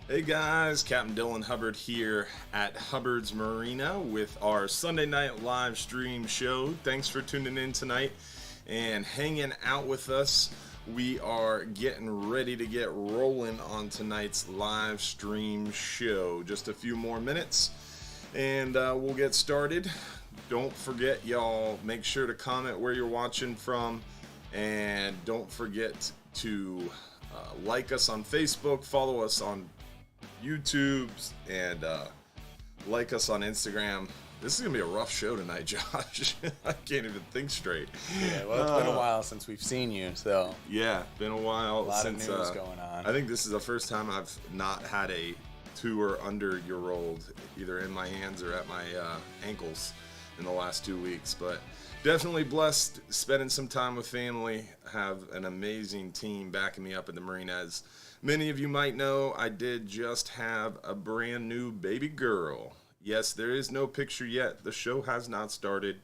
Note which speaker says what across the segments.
Speaker 1: Hey guys, Captain Dylan Hubbard here at Hubbard's Marina with our Sunday night live stream show. Thanks for tuning in tonight and hanging out with us. We are getting ready to get rolling on tonight's live stream show. Just a few more minutes and we'll get started. Don't forget, y'all, make sure to comment where you're watching from, and don't forget to like us on Facebook, follow us on YouTube, and like us on Instagram. This is gonna be a rough show tonight, Josh. I can't even think straight.
Speaker 2: Yeah, well, it's been a while since we've seen you, so
Speaker 1: Yeah, been a while.
Speaker 2: a lot
Speaker 1: since,
Speaker 2: of news going on.
Speaker 1: I think this is the first time I've not had a 2 or under-year-old either in my hands or at my ankles in the last 2 weeks. But definitely blessed, spending some time with family. Have an amazing team backing me up at the Marina. As many of you might know, I did just have a brand new baby girl. Yes, there is no picture yet. The show has not started.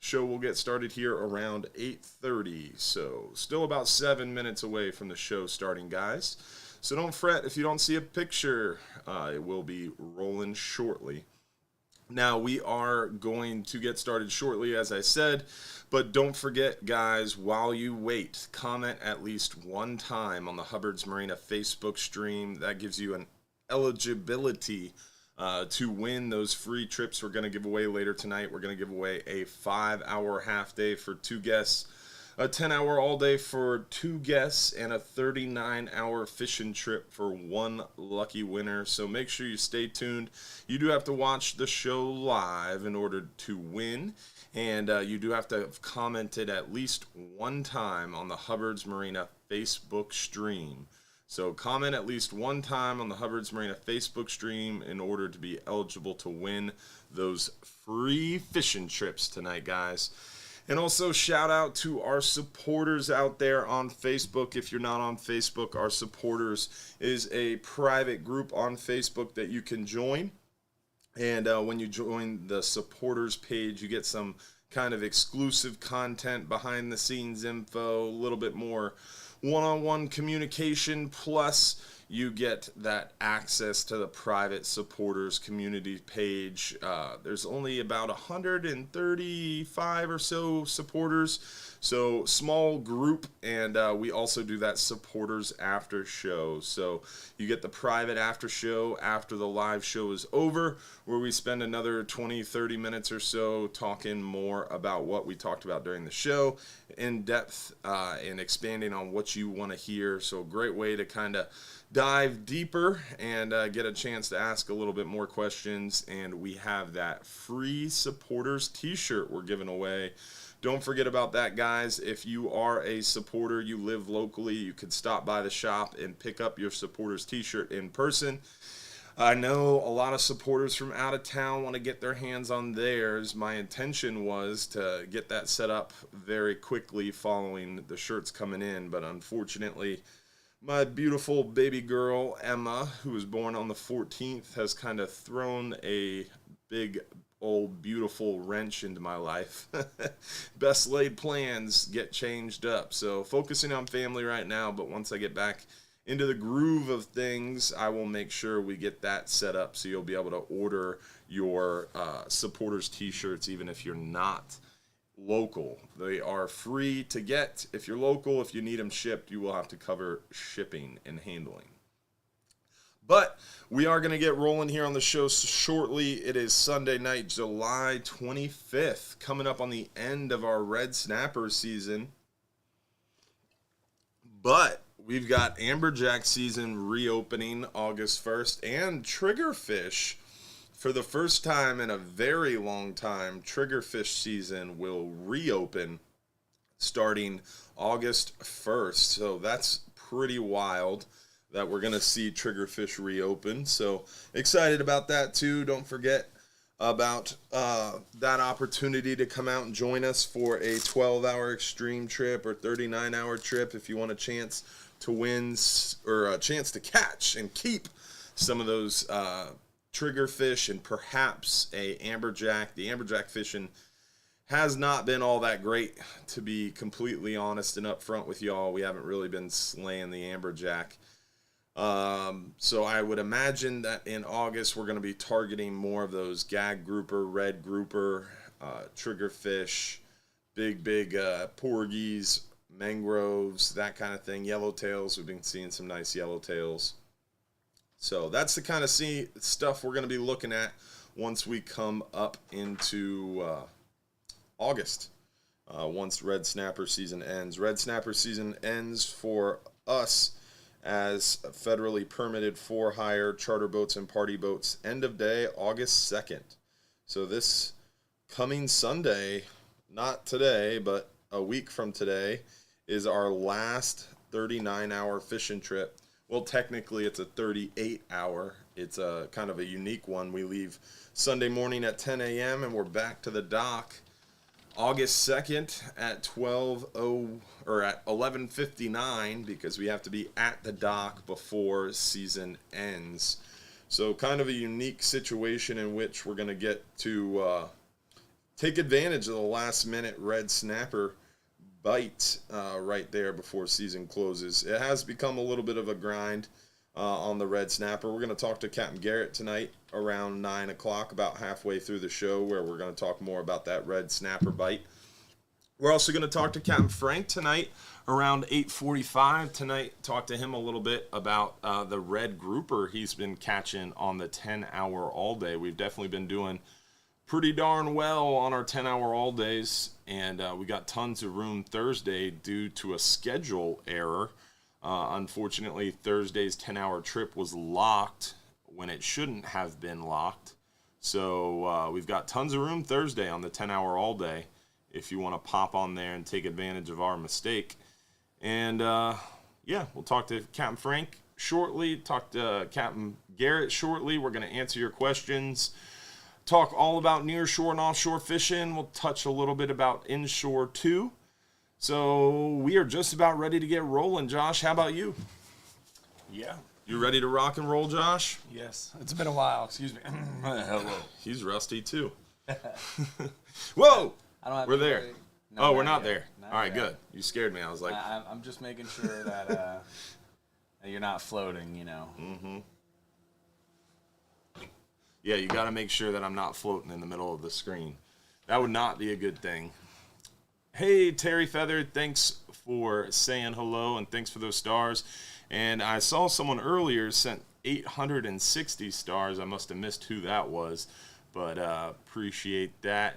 Speaker 1: Show will get started here around 8:30, so still about 7 minutes away from the show starting, guys. So don't fret if you don't see a picture. It will be rolling shortly. Now, we are going to get started shortly, as I said, but don't forget, guys, while you wait, comment at least one time on the Hubbard's Marina Facebook stream. That gives you an eligibility to win those free trips we're going to give away later tonight. We're going to give away a 5-hour half day for 2 guests, a 10-hour all day for 2 guests, and a 39-hour fishing trip for 1 lucky winner. So make sure you stay tuned. You do have to watch the show live in order to win, and you do have to have commented at least one time on the Hubbard's Marina Facebook stream. So comment at least one time on the Hubbard's Marina Facebook stream in order to be eligible to win those free fishing trips tonight, guys. And also shout out to our supporters out there on Facebook. If you're not on Facebook, our supporters is a private group on Facebook that you can join. And when you join the supporters page, you get some kind of exclusive content, behind the scenes info, a little bit more one-on-one communication, plus you get that access to the private supporters community page. There's only about 135 or so supporters, so small group, and we also do that supporters after show. So you get the private after show after the live show is over, where we spend another 20-30 minutes or so talking more about what we talked about during the show, in depth, and expanding on what you want to hear. So a great way to kind of dive deeper and get a chance to ask a little bit more questions. And we have that free supporters t-shirt we're giving away. Don't forget about that, guys. If you are a supporter, you live locally, you could stop by the shop and pick up your supporters t-shirt in person. I know a lot of supporters from out of town want to get their hands on theirs. My intention was to get that set up very quickly following the shirts coming in, but unfortunately, my beautiful baby girl, Emma, who was born on the 14th, has kind of thrown a big, old, beautiful wrench into my life. Best laid plans get changed up. So focusing on family right now, but once I get back into the groove of things, I will make sure we get that set up so you'll be able to order your supporters t-shirts even if you're not local. They are free to get. If you're local, if you need them shipped, you will have to cover shipping and handling. But we are going to get rolling here on the show shortly. It is Sunday night, July 25th, coming up on the end of our red snapper season. But we've got amberjack season reopening August 1st, and triggerfish. For the first time in a very long time, triggerfish season will reopen starting August 1st. So that's pretty wild that we're going to see triggerfish reopen. So excited about that too. Don't forget about that opportunity to come out and join us for a 12-hour extreme trip or 39-hour trip if you want a chance to win or a chance to catch and keep some of those triggerfish and perhaps a amberjack. The amberjack fishing has not been all that great, to be completely honest and upfront with y'all. We haven't really been slaying the amberjack. So I would imagine that in August we're going to be targeting more of those gag grouper, red grouper, triggerfish, big porgies, mangroves, that kind of thing. Yellowtails, we've been seeing some nice yellowtails. So that's the kind of stuff we're going to be looking at once we come up into August, once red snapper season ends. Red snapper season ends for us as federally permitted for hire charter boats and party boats end of day August 2nd. So this coming Sunday, not today, but a week from today, is our last 39-hour fishing trip. Well, technically it's a 38-hour. It's a kind of a unique one. We leave Sunday morning at 10 a.m. and we're back to the dock August 2nd at 11:59 because we have to be at the dock before season ends. So kind of a unique situation in which we're going to get to take advantage of the last minute red snapper bite right there before season closes. It has become a little bit of a grind on the red snapper. We're going to talk to Captain Garrett tonight around 9 o'clock, about halfway through the show, where we're going to talk more about that red snapper bite. We're also going to talk to Captain Frank tonight around 8:45 tonight. Talk to him a little bit about the red grouper he's been catching on the 10-hour all day. We've definitely been doing pretty darn well on our 10-hour all days, and we got tons of room Thursday due to a schedule error. Unfortunately, Thursday's 10-hour trip was locked when it shouldn't have been locked. So we've got tons of room Thursday on the 10-hour all day if you want to pop on there and take advantage of our mistake. And yeah, we'll talk to Captain Frank shortly, talk to Captain Garrett shortly. We're going to answer your questions, talk all about nearshore and offshore fishing. We'll touch a little bit about inshore too. So we are just about ready to get rolling. Josh, how about you?
Speaker 2: Yeah.
Speaker 1: You ready to rock and roll, Josh?
Speaker 2: Yes. It's been a while. Excuse me. Hello.
Speaker 1: He's rusty too. Whoa!
Speaker 2: I don't have
Speaker 1: we're there.
Speaker 2: No,
Speaker 1: we're not
Speaker 2: yet.
Speaker 1: there.
Speaker 2: Not
Speaker 1: all right,
Speaker 2: yet.
Speaker 1: good. You scared me. I was like...
Speaker 2: I'm just making sure that, that you're not floating, you know.
Speaker 1: Mm-hmm. Yeah, you got to make sure that I'm not floating in the middle of the screen. That would not be a good thing. Hey, Terry Feather, thanks for saying hello, and thanks for those stars. And I saw someone earlier sent 860 stars. I must have missed who that was, but appreciate that.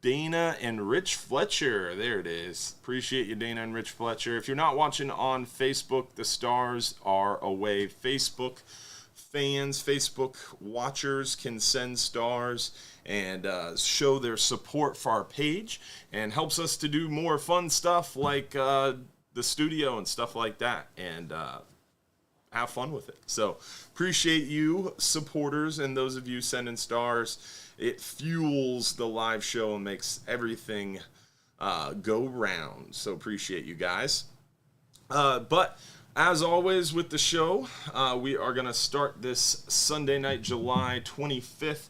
Speaker 1: Dana and Rich Fletcher, there it is. Appreciate you, Dana and Rich Fletcher. If you're not watching on Facebook, the stars are away. Facebook fans, Facebook watchers can send stars and show their support for our page, and helps us to do more fun stuff like the studio and stuff like that, and have fun with it. So appreciate you supporters and those of you sending stars. It fuels the live show and makes everything go round. So appreciate you guys. But as always with the show, we are going to start this Sunday night, July 25th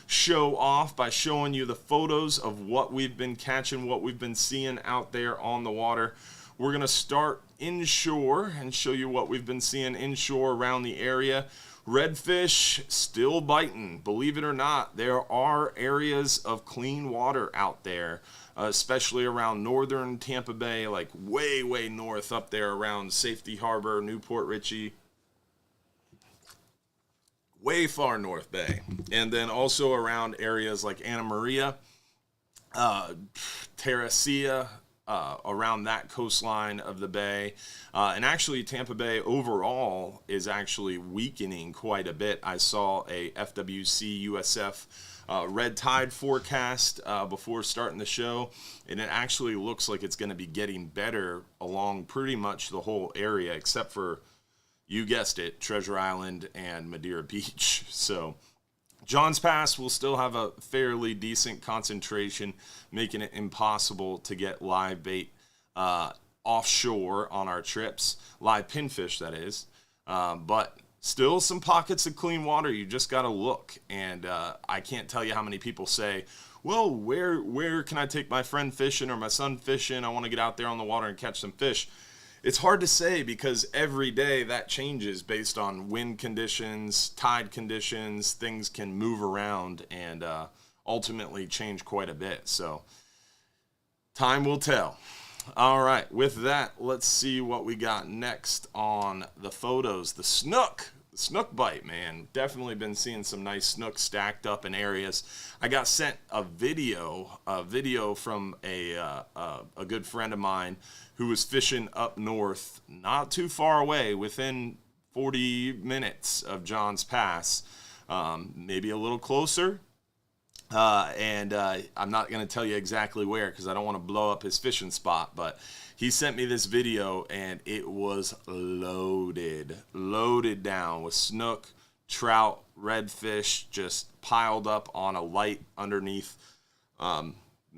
Speaker 1: show off by showing you the photos of what we've been catching, what we've been seeing out there on the water. We're going to start inshore and show you what we've been seeing inshore around the area. Redfish still biting. Believe it or not, there are areas of clean water out there, especially around northern Tampa Bay, like way north up there around Safety Harbor, Newport Richey. Way far north bay. And then also around areas like Anna Maria, Terracea, around that coastline of the bay. And actually Tampa Bay overall is actually weakening quite a bit. I saw a FWC USF red tide forecast before starting the show, and it actually looks like it's going to be getting better along pretty much the whole area, except for, you guessed it, Treasure Island and Madeira Beach. So John's Pass will still have a fairly decent concentration, making it impossible to get live bait offshore on our trips. Live pinfish, that is. But still some pockets of clean water. You just got to look. And I can't tell you how many people say, well, where can I take my friend fishing or my son fishing? I want to get out there on the water and catch some fish. It's hard to say because every day that changes based on wind conditions, tide conditions. Things can move around and ultimately change quite a bit. So time will tell. All right, with that, let's see what we got next on the photos. The snook. The snook bite, man. Definitely been seeing some nice snook stacked up in areas. I got sent a video from a good friend of mine who was fishing up north, not too far away, within 40 minutes of John's Pass, maybe a little closer. And I'm not going to tell you exactly where because I don't want to blow up his fishing spot, but he sent me this video and it was loaded down with snook, trout, redfish, just piled up on a light underneath,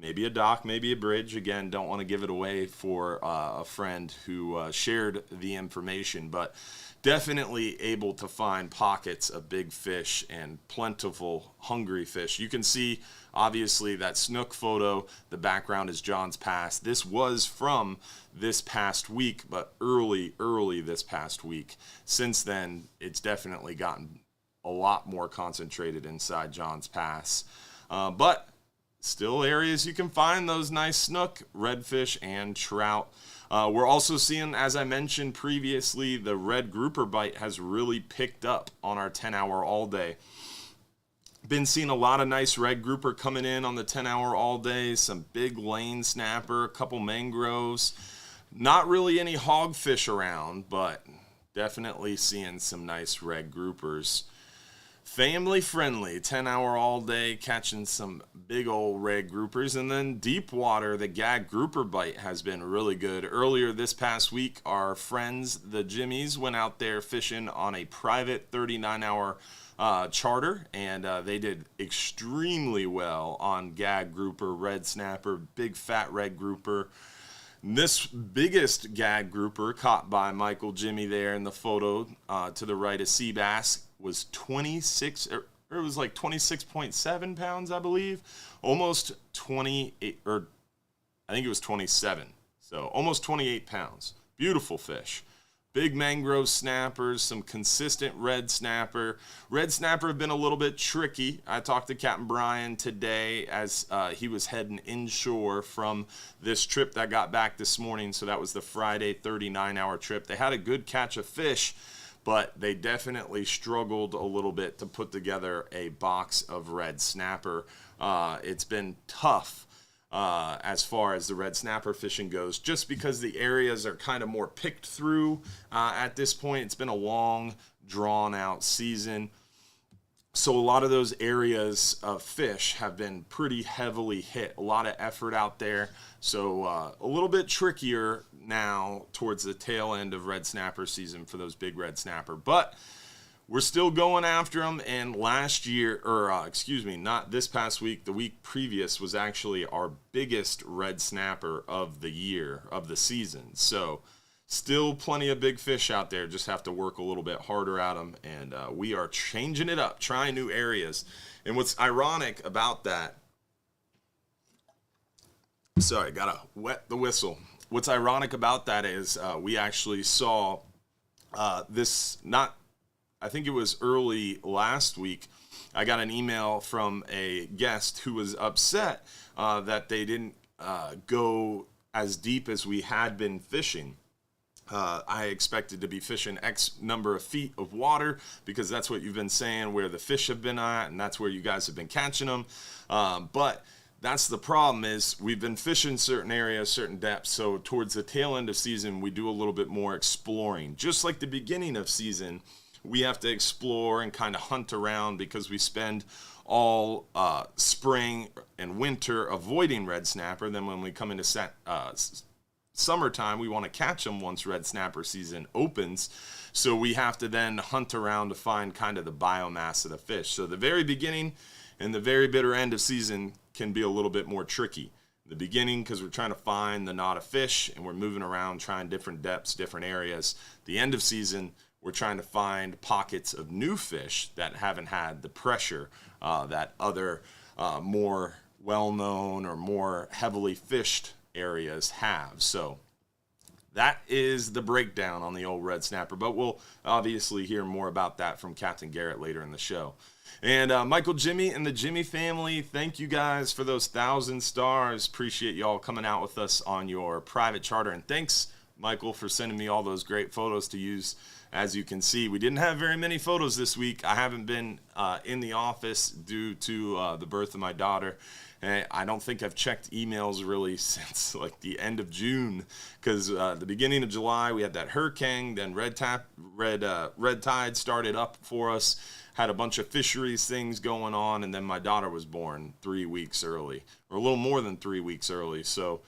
Speaker 1: maybe a dock, maybe a bridge. Again, don't want to give it away for a friend who shared the information, but definitely able to find pockets of big fish and plentiful, hungry fish. You can see, obviously, that snook photo. The background is John's Pass. This was from this past week, but early this past week. Since then, it's definitely gotten a lot more concentrated inside John's Pass. But still areas you can find those nice snook, redfish, and trout. We're also seeing, as I mentioned previously, the red grouper bite has really picked up on our 10-hour all day. Been seeing a lot of nice red grouper coming in on the 10-hour all day, some big lane snapper, a couple mangroves. Not really any hogfish around, but definitely seeing some nice red groupers. Family friendly, 10-hour all day, catching some big old red groupers. And then deep water, the gag grouper bite has been really good. Earlier this past week, our friends, the Jimmies, went out there fishing on a private 39-hour charter, and they did extremely well on gag grouper, red snapper, big fat red grouper. This biggest gag grouper caught by Michael Jimmy there in the photo to the right of sea bass was 26, or it was like 26.7 pounds, I believe. Almost 28, or I think it was 27. So almost 28 pounds. Beautiful fish. Big mangrove snappers, some consistent red snapper. Red snapper have been a little bit tricky. I talked to Captain Brian today as he was heading inshore from this trip that got back this morning. So that was the Friday 39-hour trip. They had a good catch of fish, but they definitely struggled a little bit to put together a box of red snapper. It's been tough as far as the red snapper fishing goes, just because the areas are kind of more picked through at this point. It's been a long, drawn-out season. So a lot of those areas of fish have been pretty heavily hit. A lot of effort out there. So a little bit trickier now towards the tail end of red snapper season for those big red snapper. But we're still going after them. And last year, not this past week, the week previous was actually our biggest red snapper of the year, of the season. So still plenty of big fish out there, just have to work a little bit harder at them, and we are changing it up, trying new areas. And what's ironic about that, sorry, gotta wet the whistle. What's ironic about that is we actually saw I think it was early last week, I got an email from a guest who was upset that they didn't go as deep as we had been fishing. I expected to be fishing X number of feet of water because that's what you've been saying where the fish have been at, and that's where you guys have been catching them. But that's the problem, is we've been fishing certain areas, certain depths. So towards the tail end of season, we do a little bit more exploring. Just like the beginning of season, we have to explore and kind of hunt around because we spend all spring and winter avoiding red snapper. Then when we come into summertime, we want to catch them once red snapper season opens. So we have to then hunt around to find kind of the biomass of the fish. So the very beginning and the very bitter end of season can be a little bit more tricky. The beginning, because we're trying to find the knot of fish and we're moving around trying different depths, different areas. The end of season, we're trying to find pockets of new fish that haven't had the pressure that other more well-known or more heavily fished areas have. So that is the breakdown on the old red snapper. But we'll obviously hear more about that from Captain Garrett later in the show. And Michael, Jimmy, and the Jimmy family, thank you guys for those 1,000 stars. Appreciate y'all coming out with us on your private charter. And thanks, Michael, for sending me all those great photos to use. As you can see, we didn't have very many photos this week. I haven't been in the office due to the birth of my daughter. And I don't think I've checked emails really since like the end of June, because the beginning of July we had that hurricane, then red tide started up for us, had a bunch of fisheries things going on, and then my daughter was born 3 weeks early, or a little more than 3 weeks early. So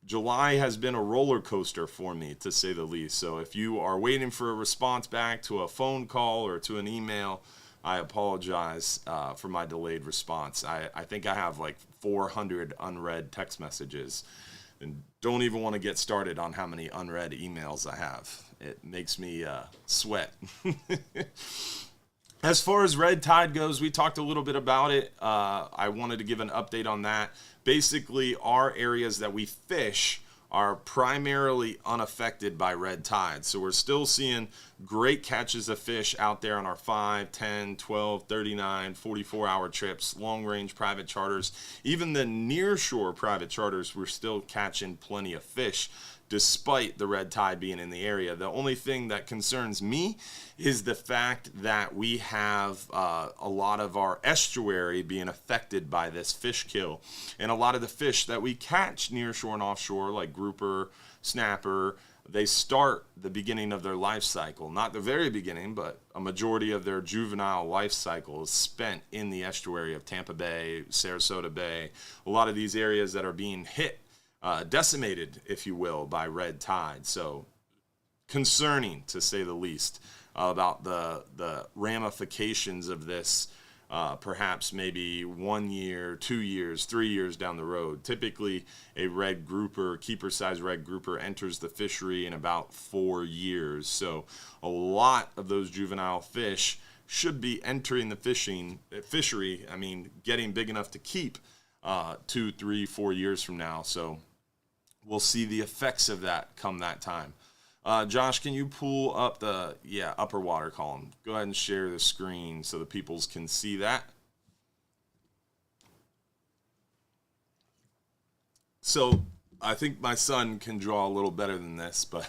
Speaker 1: July has been a roller coaster for me, to say the least. So if you are waiting for a response back to a phone call or to an email, I apologize for my delayed response. I think I have like 400 unread text messages, and don't even want to get started on how many unread emails I have. It makes me sweat. As far as red tide goes, we talked a little bit about it. I wanted to give an update on that. Basically, our areas that we fish are primarily unaffected by red tide. So we're still seeing great catches of fish out there on our 5, 10, 12, 39, 44-hour trips, long-range private charters. Even the near-shore private charters, we're still catching plenty of fish despite the red tide being in the area. The only thing that concerns me is the fact that we have a lot of our estuary being affected by this fish kill. And a lot of the fish that we catch near shore and offshore, like grouper, snapper, they start the beginning of their life cycle. Not the very beginning, but a majority of their juvenile life cycle is spent in the estuary of Tampa Bay, Sarasota Bay, a lot of these areas that are being hit, decimated, if you will, by red tide. So concerning, to say the least, about the ramifications of this, perhaps maybe 1 year, 2 years, 3 years down the road. Typically, a red grouper, keeper-sized red grouper, enters the fishery in about 4 years. So a lot of those juvenile fish should be entering the fishery, getting big enough to keep 2, 3, 4 years from now. So we'll see the effects of that come that time. Josh, can you pull up the upper water column? Go ahead and share the screen so the peoples can see that. So I think my son can draw a little better than this, but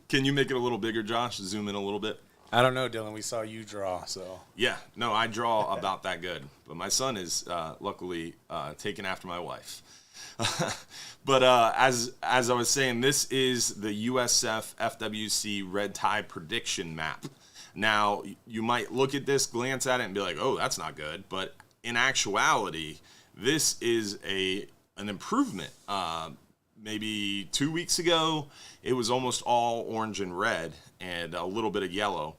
Speaker 1: can you make it a little bigger, Josh? Zoom in a little bit.
Speaker 3: I don't know, Dylan. We saw you draw, so.
Speaker 1: Yeah, no, I draw about that good. But my son is luckily taken after my wife. But as I was saying, this is the USF FWC red tide prediction map. Now, you might look at this, glance at it, and be like, oh, that's not good. But in actuality, this is an improvement. Maybe 2 weeks ago, it was almost all orange and red and a little bit of yellow.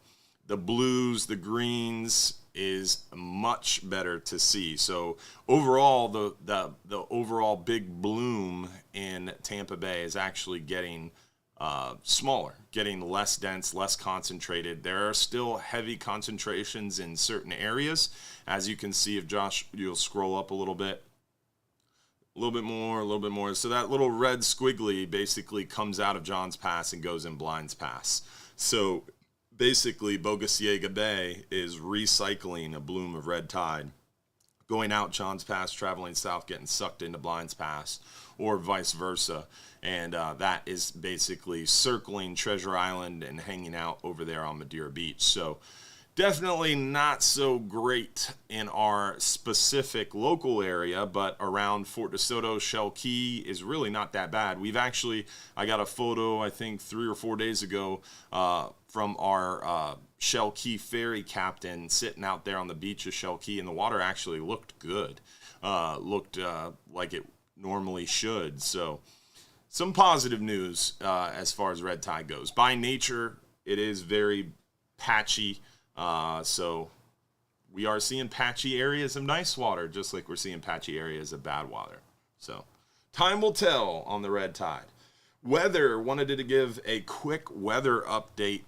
Speaker 1: The blues, the greens is much better to see. So overall, the overall big bloom in Tampa Bay is actually getting smaller, getting less dense, less concentrated. There are still heavy concentrations in certain areas. As you can see, if Josh, you'll scroll up a little bit more. So that little red squiggly basically comes out of Johns Pass and goes in Blinds Pass. So basically, Bogosiega Bay is recycling a bloom of red tide, going out Johns Pass, traveling south, getting sucked into Blinds Pass, or vice versa. And that is basically circling Treasure Island and hanging out over there on Madeira Beach. So definitely not so great in our specific local area, but around Fort DeSoto, Shell Key is really not that bad. I got a photo, I think 3 or 4 days ago, from our Shell Key ferry captain sitting out there on the beach of Shell Key, and the water actually looked good, looked like it normally should. So some positive news as far as red tide goes. By nature, it is very patchy. So we are seeing patchy areas of nice water, just like we're seeing patchy areas of bad water. So time will tell on the red tide. Weather, wanted to give a quick weather update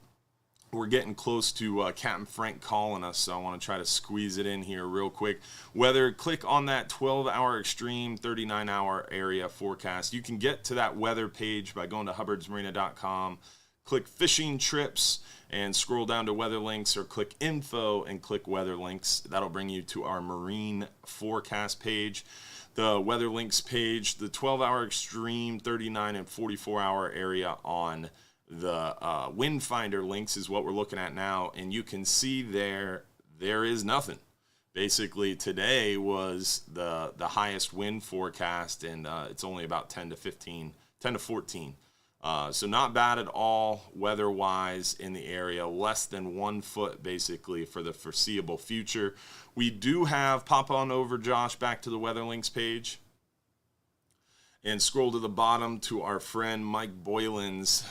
Speaker 1: we're getting close to Captain Frank calling us, so I want to try to squeeze it in here real quick. Click on that 12-hour extreme, 39-hour area forecast. You can get to that weather page by going to hubbardsmarina.com, click fishing trips, and scroll down to weather links, or click info and click weather links. That'll bring you to our marine forecast page. The weather links page, the 12-hour extreme, 39 and 44-hour area on the wind finder links is what we're looking at now, and you can see there is nothing. Basically, today was the highest wind forecast, and it's only about 10 to 14. So not bad at all weather-wise in the area, less than 1 foot basically for the foreseeable future. We do have, pop on over, Josh, back to the weather links page, and scroll to the bottom to our friend Mike Boylan's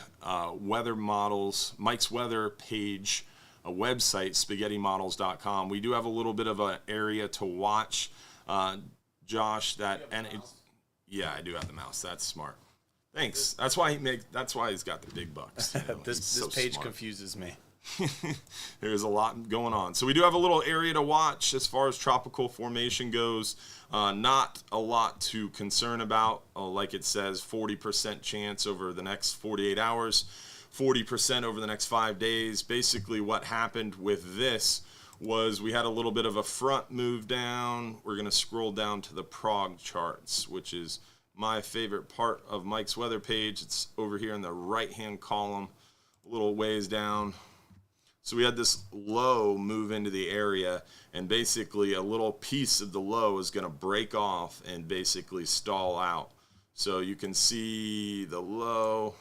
Speaker 1: weather models, Mike's weather page, a website, spaghettimodels.com. We do have a little bit of an area to watch, Josh. Yeah, I do have the mouse. That's smart. Thanks. That's why he's got the big bucks. You know?
Speaker 3: This page confuses me.
Speaker 1: There's a lot going on. So we do have a little area to watch as far as tropical formation goes. Not a lot to concern about. Like it says, 40% chance over the next 48 hours, 40% over the next 5 days. Basically what happened with this was we had a little bit of a front move down. We're going to scroll down to the prog charts, which is my favorite part of Mike's weather page. It's over here in the right-hand column, a little ways down. So we had this low move into the area, and basically a little piece of the low is going to break off and basically stall out. So you can see the low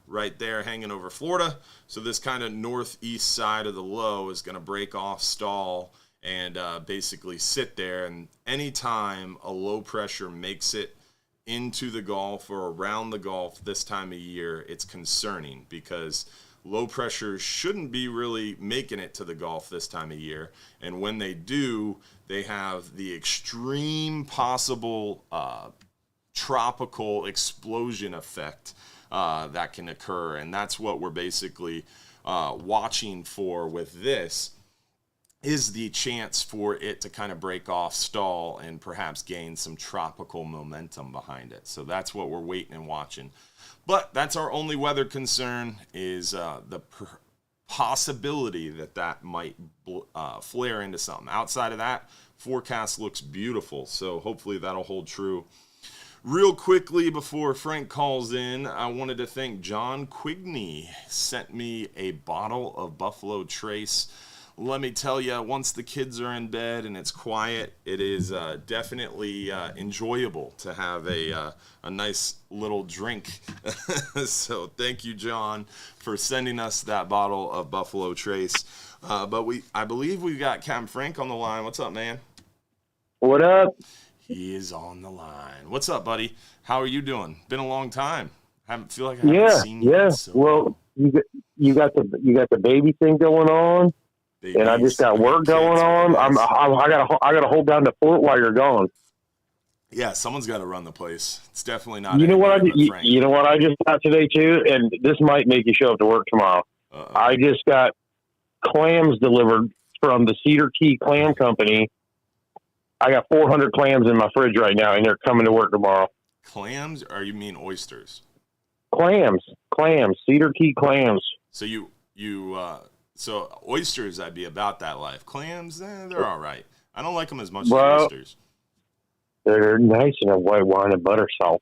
Speaker 1: right there hanging over Florida. So this kind of northeast side of the low is going to break off, stall, and basically sit there. And anytime a low pressure makes it into the Gulf or around the Gulf this time of year, it's concerning, because low pressure shouldn't be really making it to the Gulf this time of year. And when they do, they have the extreme possible tropical explosion effect that can occur. And that's what we're basically watching for with this, is the chance for it to kind of break off, stall, and perhaps gain some tropical momentum behind it. So that's what we're waiting and watching. But that's our only weather concern, is the possibility that might flare into something. Outside of that, forecast looks beautiful, so hopefully that'll hold true. Real quickly before Frank calls in, I wanted to thank John Quigney. Sent me a bottle of Buffalo Trace. Let me tell you, once the kids are in bed and it's quiet, it is definitely enjoyable to have a nice little drink. So thank you, John, for sending us that bottle of Buffalo Trace. But I believe we've got Captain Frank on the line. What's up, man?
Speaker 4: What up?
Speaker 1: He is on the line. What's up, buddy? How are you doing? Been a long time. I feel like I haven't seen you.
Speaker 4: Yeah.
Speaker 1: So
Speaker 4: well, you got the baby thing going on.
Speaker 1: babies,
Speaker 4: and I just got work going on. I gotta hold down the fort while you're gone.
Speaker 1: Yeah, someone's got to run the place. It's definitely not.
Speaker 4: You know what I just got today too, and this might make you show up to work tomorrow. I just got clams delivered from the Cedar Key Clam Company. I got 400 clams in my fridge right now, and they're coming to work tomorrow.
Speaker 1: Clams, or you mean oysters?
Speaker 4: Clams, Cedar Key clams.
Speaker 1: So so oysters, I'd be about that life. Clams, they're all right. I don't like them as much as oysters.
Speaker 4: They're nice in a white wine and butter sauce.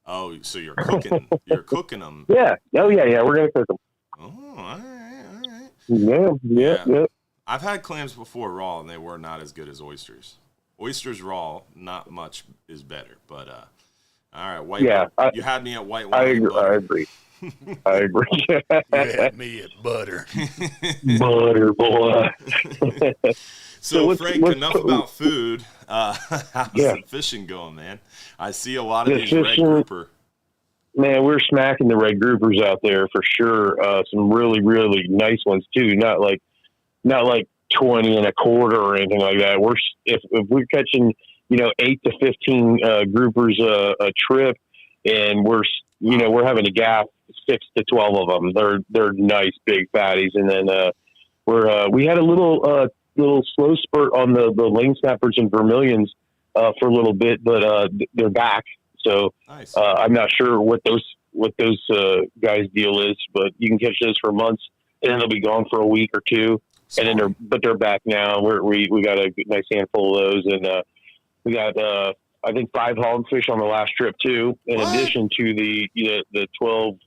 Speaker 1: Oh, so you're cooking? You're cooking them?
Speaker 4: Yeah. Oh, yeah. We're gonna cook them.
Speaker 1: Oh, all right.
Speaker 4: Yeah.
Speaker 1: I've had clams before raw, and they were not as good as oysters. Oysters raw, not much is better. But all right, you had me at white wine.
Speaker 4: I agree.
Speaker 3: You had me at butter.
Speaker 4: Butter, boy.
Speaker 1: So Frank, enough about food. How's the fishing going, man? I see a lot of these red grouper.
Speaker 4: Man, we're smacking the red groupers out there for sure. Some really, really nice ones too. Not like 20 and a quarter or anything like that. If we're catching 8 to 15 groupers a trip, and we're having to gap 6 to 12 of them. They're nice big fatties. And then we had a little slow spurt on the lane snappers and vermilions for a little bit, but they're back. So
Speaker 1: Nice.
Speaker 4: I'm not sure what those guys' deal is, but you can catch those for months, and then they'll be gone for a week or two, and then they're back now. We got a nice handful of those, and we got I think 5 hogfish on the last trip too, in addition to the 12,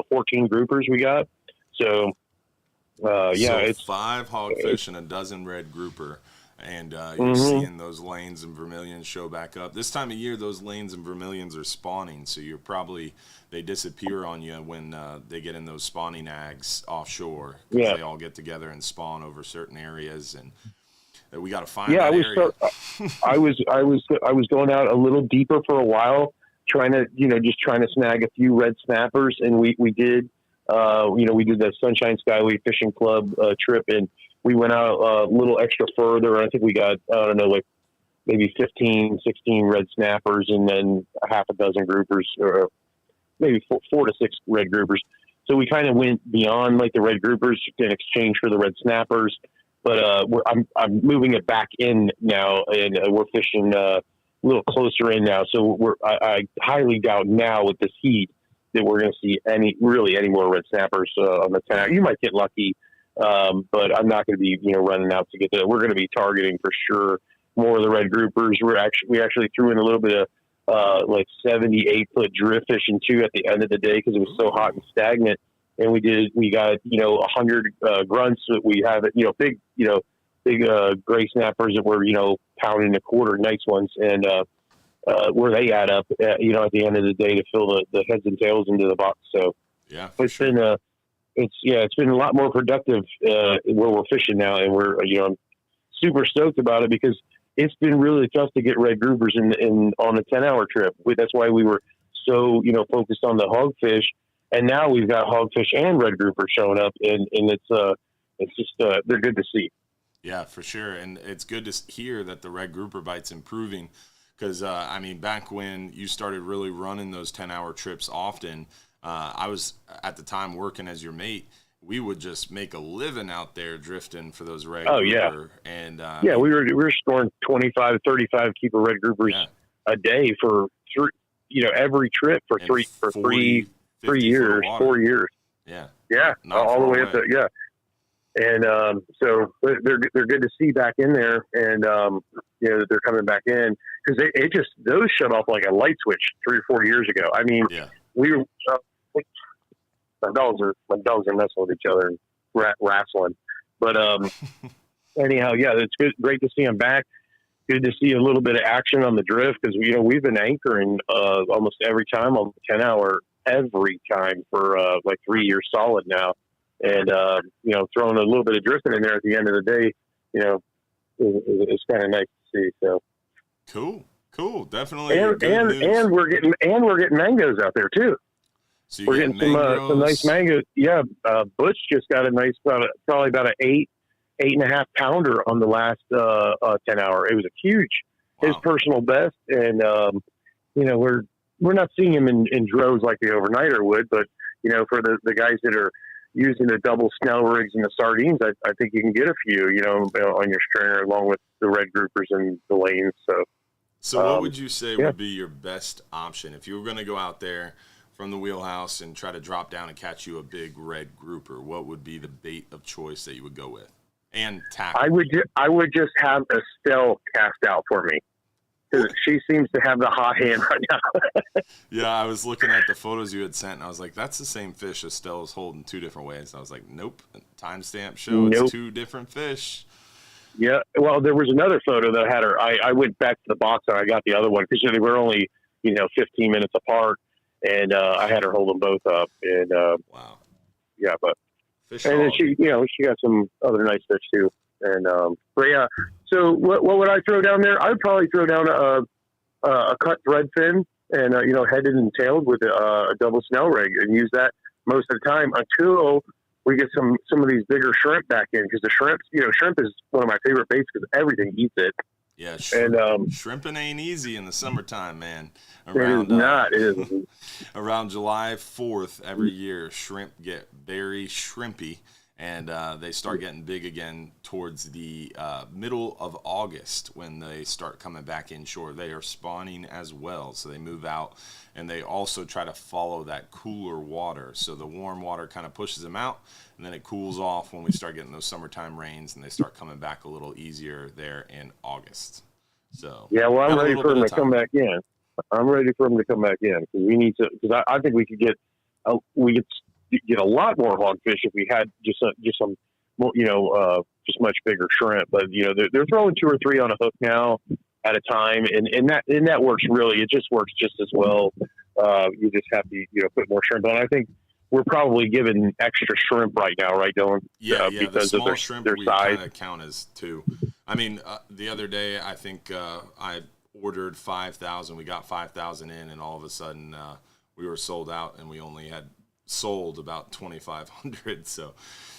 Speaker 4: 14 groupers we got. So it's
Speaker 1: 5 hogfish and a dozen red grouper. And you're seeing those lanes and vermilions show back up. This time of year, those lanes and vermilions are spawning, so they disappear on you when they get in those spawning ags offshore.
Speaker 4: Yeah.
Speaker 1: They all get together and spawn over certain areas, and we got to find
Speaker 4: that
Speaker 1: area.
Speaker 4: I was going out a little deeper for a while, trying to snag a few red snappers, and we did. We did the Sunshine Skyway Fishing Club trip, and we went out a little extra further. I think we got, I don't know, like maybe 15, 16 red snappers, and then a half a dozen groupers, or maybe 4 to 6 red groupers. So we kind of went beyond like the red groupers in exchange for the red snappers. But I'm moving it back in now, and we're fishing a little closer in now. So I highly doubt now with this heat that we're going to see any more red snappers on the 10 hour. You might get lucky, but I'm not going to be running out to get that. We're going to be targeting for sure more of the red groupers. We actually threw in a little bit of like 78 foot drift fishing too at the end of the day because it was so hot and stagnant. And we got 100 grunts that we have it, big gray snappers that were pounding a quarter, nice ones, and where they add up at the end of the day to fill the heads and tails into the box. So
Speaker 1: yeah,
Speaker 4: it's been it's been a lot more productive where we're fishing now, and we're I'm super stoked about it because it's been really tough to get red groupers in on a 10-hour trip. That's why we were so focused on the hogfish. And now we've got hogfish and red grouper showing up, and it's just they're good to see.
Speaker 1: Yeah, for sure, and it's good to hear that the red grouper bite's improving. Because back when you started really running those 10-hour trips often, I was at the time working as your mate. We would just make a living out there drifting for those red grouper. And
Speaker 4: we were scoring 25 to 35 keeper red groupers a day for every trip for 4 years. Yeah. All the way up to, And so they're good to see back in there, and they're coming back in because those shut off like a light switch 3 or 4 years ago. I mean, we were my dogs are messing with each other and wrestling, but anyhow, it's great to see them back. Good to see a little bit of action on the drift because we've been anchoring almost every time on the 10-hour every time for like 3 years solid now. And, throwing a little bit of drifting in there at the end of the day, it's kind of nice to see. So
Speaker 1: cool. Definitely.
Speaker 4: And we're getting mangoes out there too.
Speaker 1: So
Speaker 4: we're getting some nice mangoes. Yeah. Butch just got a nice, probably about an 8.5 pounder on the last 10-hour. It was his personal best. And, we're not seeing him in droves like the overnighter would, but for the guys that are using the double snell rigs and the sardines, I think you can get a few, on your stringer along with the red groupers and the lanes.
Speaker 1: So what would you say would be your best option if you were going to go out there from the wheelhouse and try to drop down and catch you a big red grouper? What would be the bait of choice that you would go with? And tackle.
Speaker 4: I would just have Estelle cast out for me. Because she seems to have the hot hand right now.
Speaker 1: Yeah, I was looking at the photos you had sent, and I was like, that's the same fish Estelle's holding 2 different ways. I was like, nope. Timestamp show it's 2 different fish.
Speaker 4: Yeah, well, there was another photo that I had her. I went back to the box and I got the other one because they were only 15 minutes apart, and I had her hold them both up. And
Speaker 1: wow.
Speaker 4: Yeah, but
Speaker 1: fish
Speaker 4: and then she got some other nice fish too. And but yeah. So what would I throw down there? I would probably throw down a cut thread fin and headed and tailed with a double snell rig and use that most of the time until we get some of these bigger shrimp back in because the shrimp is one of my favorite baits because everything eats it.
Speaker 1: Yeah,
Speaker 4: And
Speaker 1: shrimping ain't easy in the summertime, man.
Speaker 4: it is not. It is.
Speaker 1: Around July 4th every year, shrimp get very shrimpy, and they start getting big again towards the middle of August when they start coming back inshore. They are spawning as well, so they move out, and they also try to follow that cooler water. So the warm water kind of pushes them out, and then it cools off when we start getting those summertime rains, and they start coming back a little easier there in August. So
Speaker 4: yeah, well, I'm ready for them to come back in. I'm ready for them to come back in because we need to. Because I think we could get a lot more hogfish if we had just some more, just much bigger shrimp. But they're throwing 2 or 3 on a hook now at a time, and that works really. It just works just as well. You just have to put more shrimp on. I think we're probably giving extra shrimp right now, right, Dylan?
Speaker 1: Yeah,
Speaker 4: because
Speaker 1: the small
Speaker 4: of their
Speaker 1: shrimp we
Speaker 4: size.
Speaker 1: kind of count as 2. I mean, the other day I think I ordered 5,000. We got 5,000 in, and all of a sudden we were sold out, and we only had sold about 2,500. So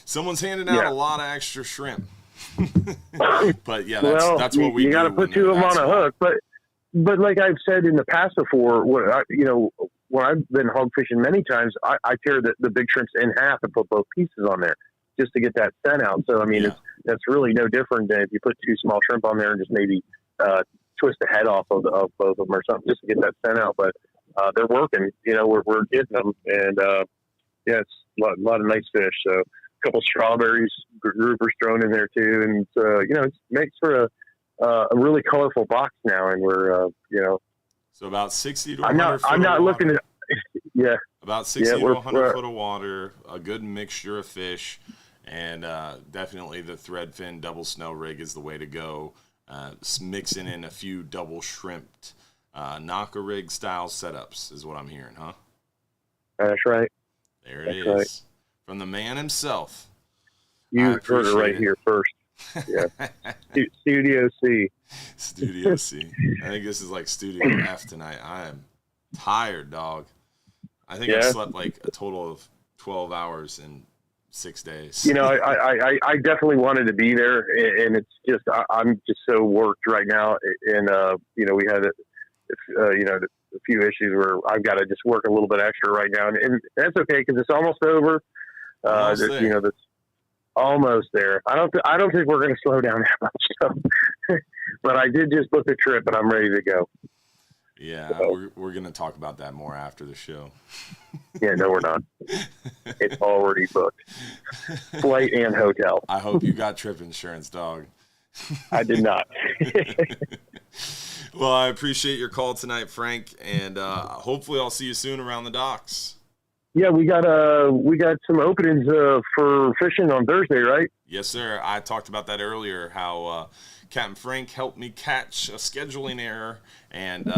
Speaker 1: someone's handing out a lot of extra shrimp. But yeah, that's what we do.
Speaker 4: You got to put 2 of them on a hook, but like I've said in the past before, when I've been hog fishing many times, I tear the big shrimps in half and put both pieces on there just to get that scent out. So I mean, that's really no different than if you put 2 small shrimp on there and just maybe twist the head off of both of them or something just to get that scent out. But they're working. We're getting them, and it's a lot of nice fish. So a couple strawberries, groupers thrown in there too, and it makes for a really colorful box now. And we're
Speaker 1: so about 60 to 100 foot.
Speaker 4: I'm not looking at
Speaker 1: about 60 to 100 foot of water, a good mixture of fish, and definitely the threadfin double snow rig is the way to go. Mixing in a few double shrimped knocker rig style setups is what I'm hearing, huh?
Speaker 4: That's right.
Speaker 1: There it is. Right. From the man himself.
Speaker 4: You heard it right here first. Yeah. Studio C.
Speaker 1: Studio C. I think this is like Studio F tonight. I am tired, dog. I think I slept like a total of 12 hours in 6 days.
Speaker 4: I definitely wanted to be there, and it's just I'm just so worked right now, and we had a few issues where I've got to just work a little bit extra right now, and that's okay because it's almost over. That's almost there. I don't think we're going to slow down that much, so. But I did just book the trip, and I'm ready to go.
Speaker 1: Yeah, so. We're going to talk about that more after the show.
Speaker 4: Yeah, no, we're not. It's already booked. Flight and hotel.
Speaker 1: I hope you got trip insurance, dog.
Speaker 4: I did not.
Speaker 1: Well, I appreciate your call tonight, Frank, and hopefully I'll see you soon around the docks.
Speaker 4: Yeah, we got some openings for fishing on Thursday, right?
Speaker 1: Yes, sir. I talked about that earlier, how Captain Frank helped me catch a scheduling error, and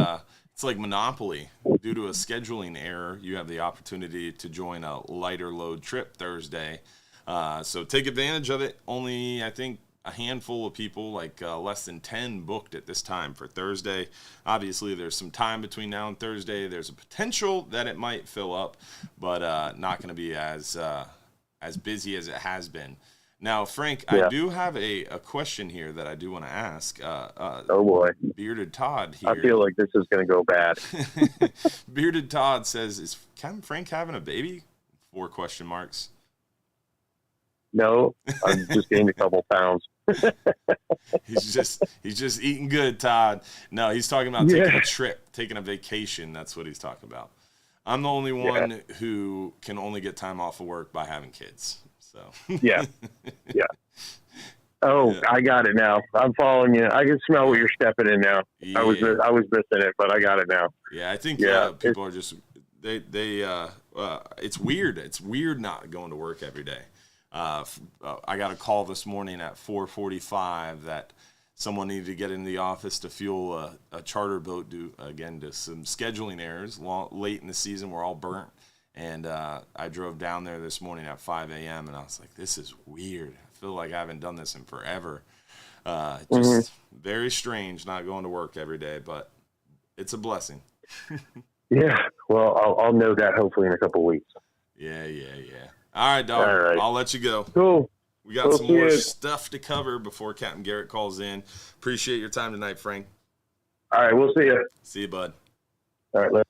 Speaker 1: it's like Monopoly. Due to a scheduling error, you have the opportunity to join a lighter load trip Thursday. So take advantage of it. Only, I think, a handful of people, like less than 10 booked at this time for Thursday. Obviously, there's some time between now and Thursday. There's a potential that it might fill up, but not going to be as busy as it has been. Now, Frank, I do have a question here that I do want to ask.
Speaker 4: Oh, boy.
Speaker 1: Bearded Todd here.
Speaker 4: I feel like this is going to go bad.
Speaker 1: Bearded Todd says, is Captain Frank having a baby? 4 question marks.
Speaker 4: No, I've just gained a couple pounds.
Speaker 1: He's just eating good, Todd. No, he's talking about taking a trip, taking a vacation. That's what he's talking about. I'm the only one who can only get time off of work by having kids. So
Speaker 4: yeah. Oh, yeah. I got it now. I'm following you. I can smell what you're stepping in now. Yeah. I was missing it, but I got it now.
Speaker 1: Yeah, I think people are just they it's weird. It's weird not going to work every day. I got a call this morning at 4:45 that someone needed to get in the office to fuel a charter boat due to some scheduling errors. Late in the season, we're all burnt. And I drove down there this morning at 5 a.m. and I was like, this is weird. I feel like I haven't done this in forever. Just very strange not going to work every day, but it's a blessing.
Speaker 4: Yeah. Well, I'll know that hopefully in a couple of weeks.
Speaker 1: Yeah. All right, dog. All right. I'll let you go.
Speaker 4: Cool.
Speaker 1: We got some more stuff to cover before Captain Garrett calls in. Appreciate your time tonight, Frank.
Speaker 4: All right, we'll see you.
Speaker 1: See you, bud.
Speaker 4: All right,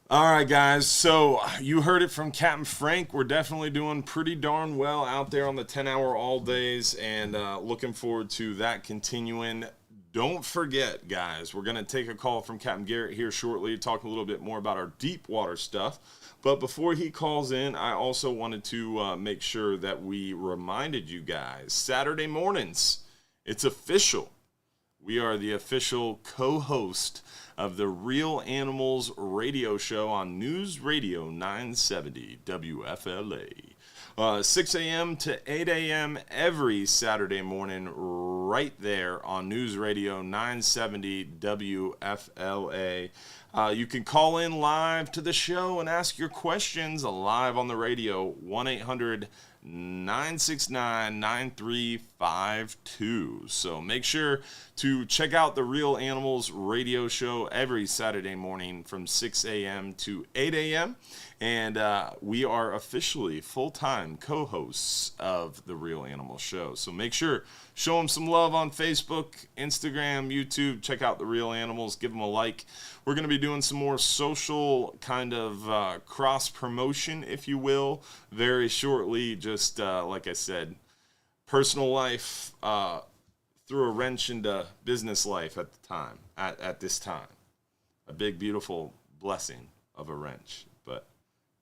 Speaker 1: All right, guys. So you heard it from Captain Frank. We're definitely doing pretty darn well out there on the 10-hour all days, and looking forward to that continuing. Don't forget, guys, we're going to take a call from Captain Garrett here shortly, talk a little bit more about our deep water stuff. But before he calls in, I also wanted to make sure that we reminded you guys, Saturday mornings, it's official. We are the official co-host of the Real Animals radio show on News Radio 970 WFLA. 6 a.m. to 8 a.m. every Saturday morning right there on News Radio 970 WFLA. You can call in live to the show and ask your questions live on the radio, 1-800-969-9352. So make sure to check out the Real Animals radio show every Saturday morning from 6 a.m. to 8 a.m. And we are officially full-time co-hosts of the Real Animals show. So make sure, show them some love on Facebook, Instagram, YouTube. Check out the Real Animals. Give them a like. We're going to be doing some more social kind of cross-promotion, if you will, very shortly. Just like I said, personal life threw a wrench into business life at the time, at this time. A big, beautiful blessing of a wrench, but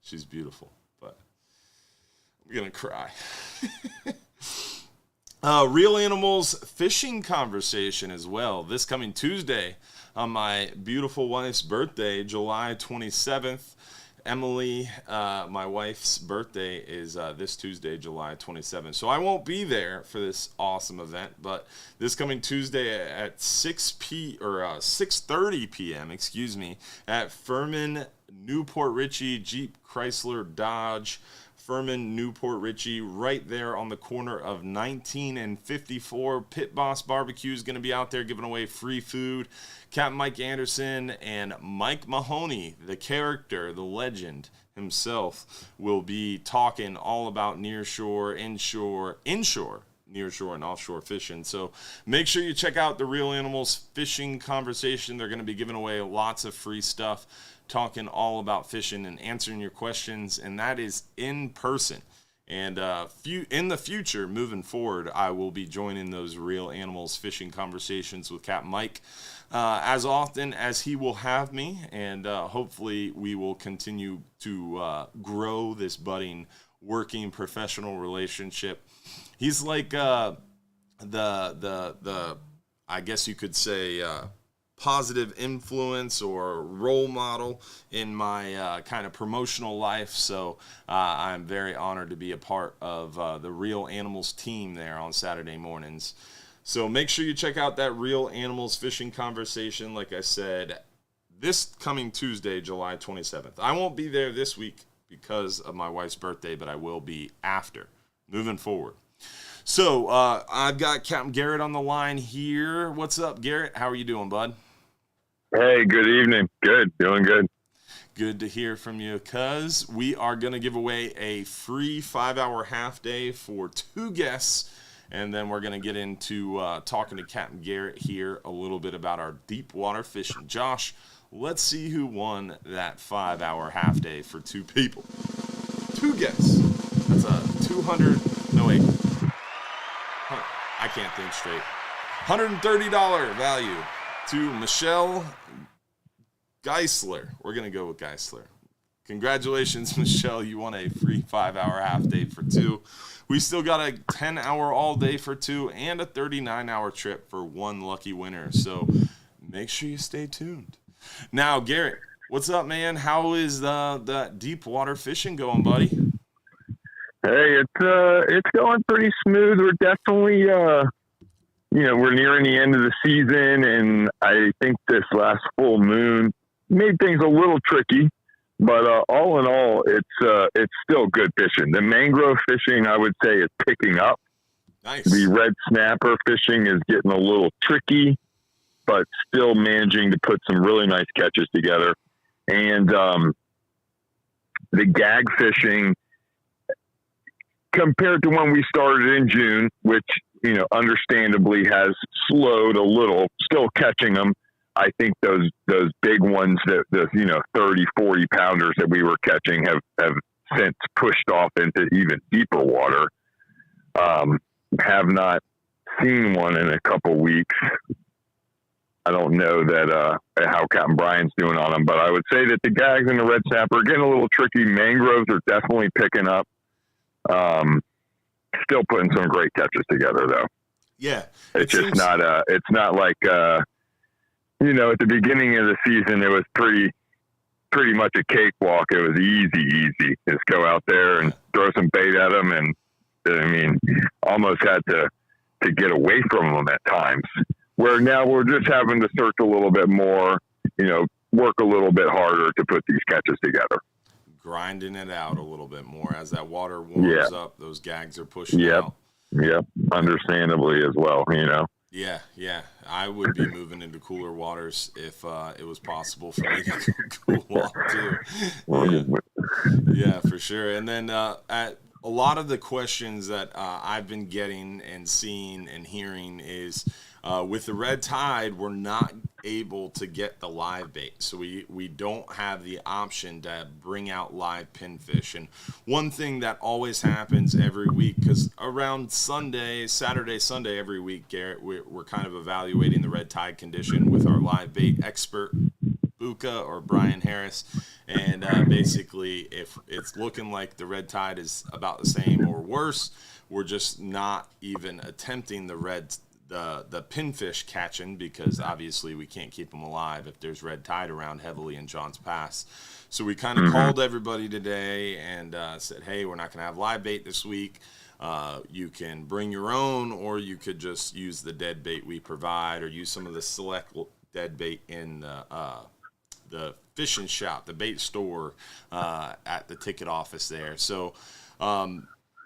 Speaker 1: she's beautiful, but I'm going to cry. Real Animals fishing conversation as well. This coming Tuesday on my beautiful wife's birthday, July 27th. Emily, my wife's birthday is this Tuesday, July 27th. So I won't be there for this awesome event, but this coming Tuesday at 6:30 p.m., at Furman Newport Richey Jeep Chrysler Dodge. Furman, Newport Richey, right there on the corner of 19 and 54. Pit Boss Barbecue is going to be out there giving away free food. Captain Mike Anderson and Mike Mahoney, the character, the legend himself, will be talking all about nearshore, inshore, nearshore and offshore fishing. So make sure you check out the Real Animals fishing conversation. They're going to be giving away lots of free stuff, talking all about fishing and answering your questions, and that is in person. And in the future, moving forward, I will be joining those Real Animals fishing conversations with Captain Mike as often as he will have me, and hopefully we will continue to grow this budding, working professional relationship. He's like the I guess you could say positive influence or role model in my kind of promotional life. So I'm very honored to be a part of the Real Animals team there on Saturday mornings. So make sure you check out that Real Animals fishing conversation. Like I said, this coming Tuesday, July 27th. I won't be there this week because of my wife's birthday, but I will be after, moving forward. So I've got Captain Garrett on the line here. What's up, Garrett? How are you doing, bud?
Speaker 5: Hey, good evening. Good. Doing good.
Speaker 1: Good to hear from you, cuz we are going to give away a free 5-hour half day for 2 guests, and then we're going to get into talking to Captain Garrett here a little bit about our deep water fishing. Josh, let's see who won that 5-hour half day for 2 people. 2 guests. That's a I can't think straight. $130 value to Michelle Geisler. We're going to go with Geisler. Congratulations, Michelle. You won a free 5-hour half day for 2. We still got a 10-hour all day for 2 and a 39-hour trip for 1 lucky winner. So make sure you stay tuned. Now, Garrett, what's up, man? How is the deep water fishing going, buddy?
Speaker 5: Hey, it's going pretty smooth. We're definitely, we're nearing the end of the season, and I think this last full moon made things a little tricky. But all in all, it's still good fishing. The mangrove fishing, I would say, is picking up.
Speaker 1: Nice.
Speaker 5: The red snapper fishing is getting a little tricky, but still managing to put some really nice catches together. And the gag fishing, compared to when we started in June, which, understandably has slowed a little, still catching them. I think those big ones, the 30, 40 pounders that we were catching have since pushed off into even deeper water. Have not seen one in a couple weeks. I don't know that how Captain Brian's doing on them, but I would say that the gags and the red snapper are getting a little tricky. Mangroves are definitely picking up. Still putting some great catches together, though.
Speaker 1: Yeah,
Speaker 5: it's not like at the beginning of the season it was pretty much a cakewalk. It was easy. Just go out there and throw some bait at them, and almost had to get away from them at times. Where now we're just having to search a little bit more, work a little bit harder to put these catches together.
Speaker 1: Grinding it out a little bit more as that water warms up. Those gags are pushing out.
Speaker 5: Yep, understandably as well.
Speaker 1: Yeah. I would be moving into cooler waters if it was possible for me to cool off too. Yeah, for sure. And then at a lot of the questions that I've been getting and seeing and hearing is with the red tide, we're not able to get the live bait. So we don't have the option to bring out live pinfish. And one thing that always happens every week, because around Saturday, Sunday every week, Garrett, we're kind of evaluating the red tide condition with our live bait expert, Buka or Brian Harris. And basically, if it's looking like the red tide is about the same or worse, we're just not even attempting the pinfish catching, because obviously we can't keep them alive if there's red tide around heavily in Johns Pass. So we kind of called everybody today and said, hey, we're not going to have live bait this week. You can bring your own, or you could just use the dead bait we provide, or use some of the select dead bait in the fishing shop, the bait store at the ticket office there. So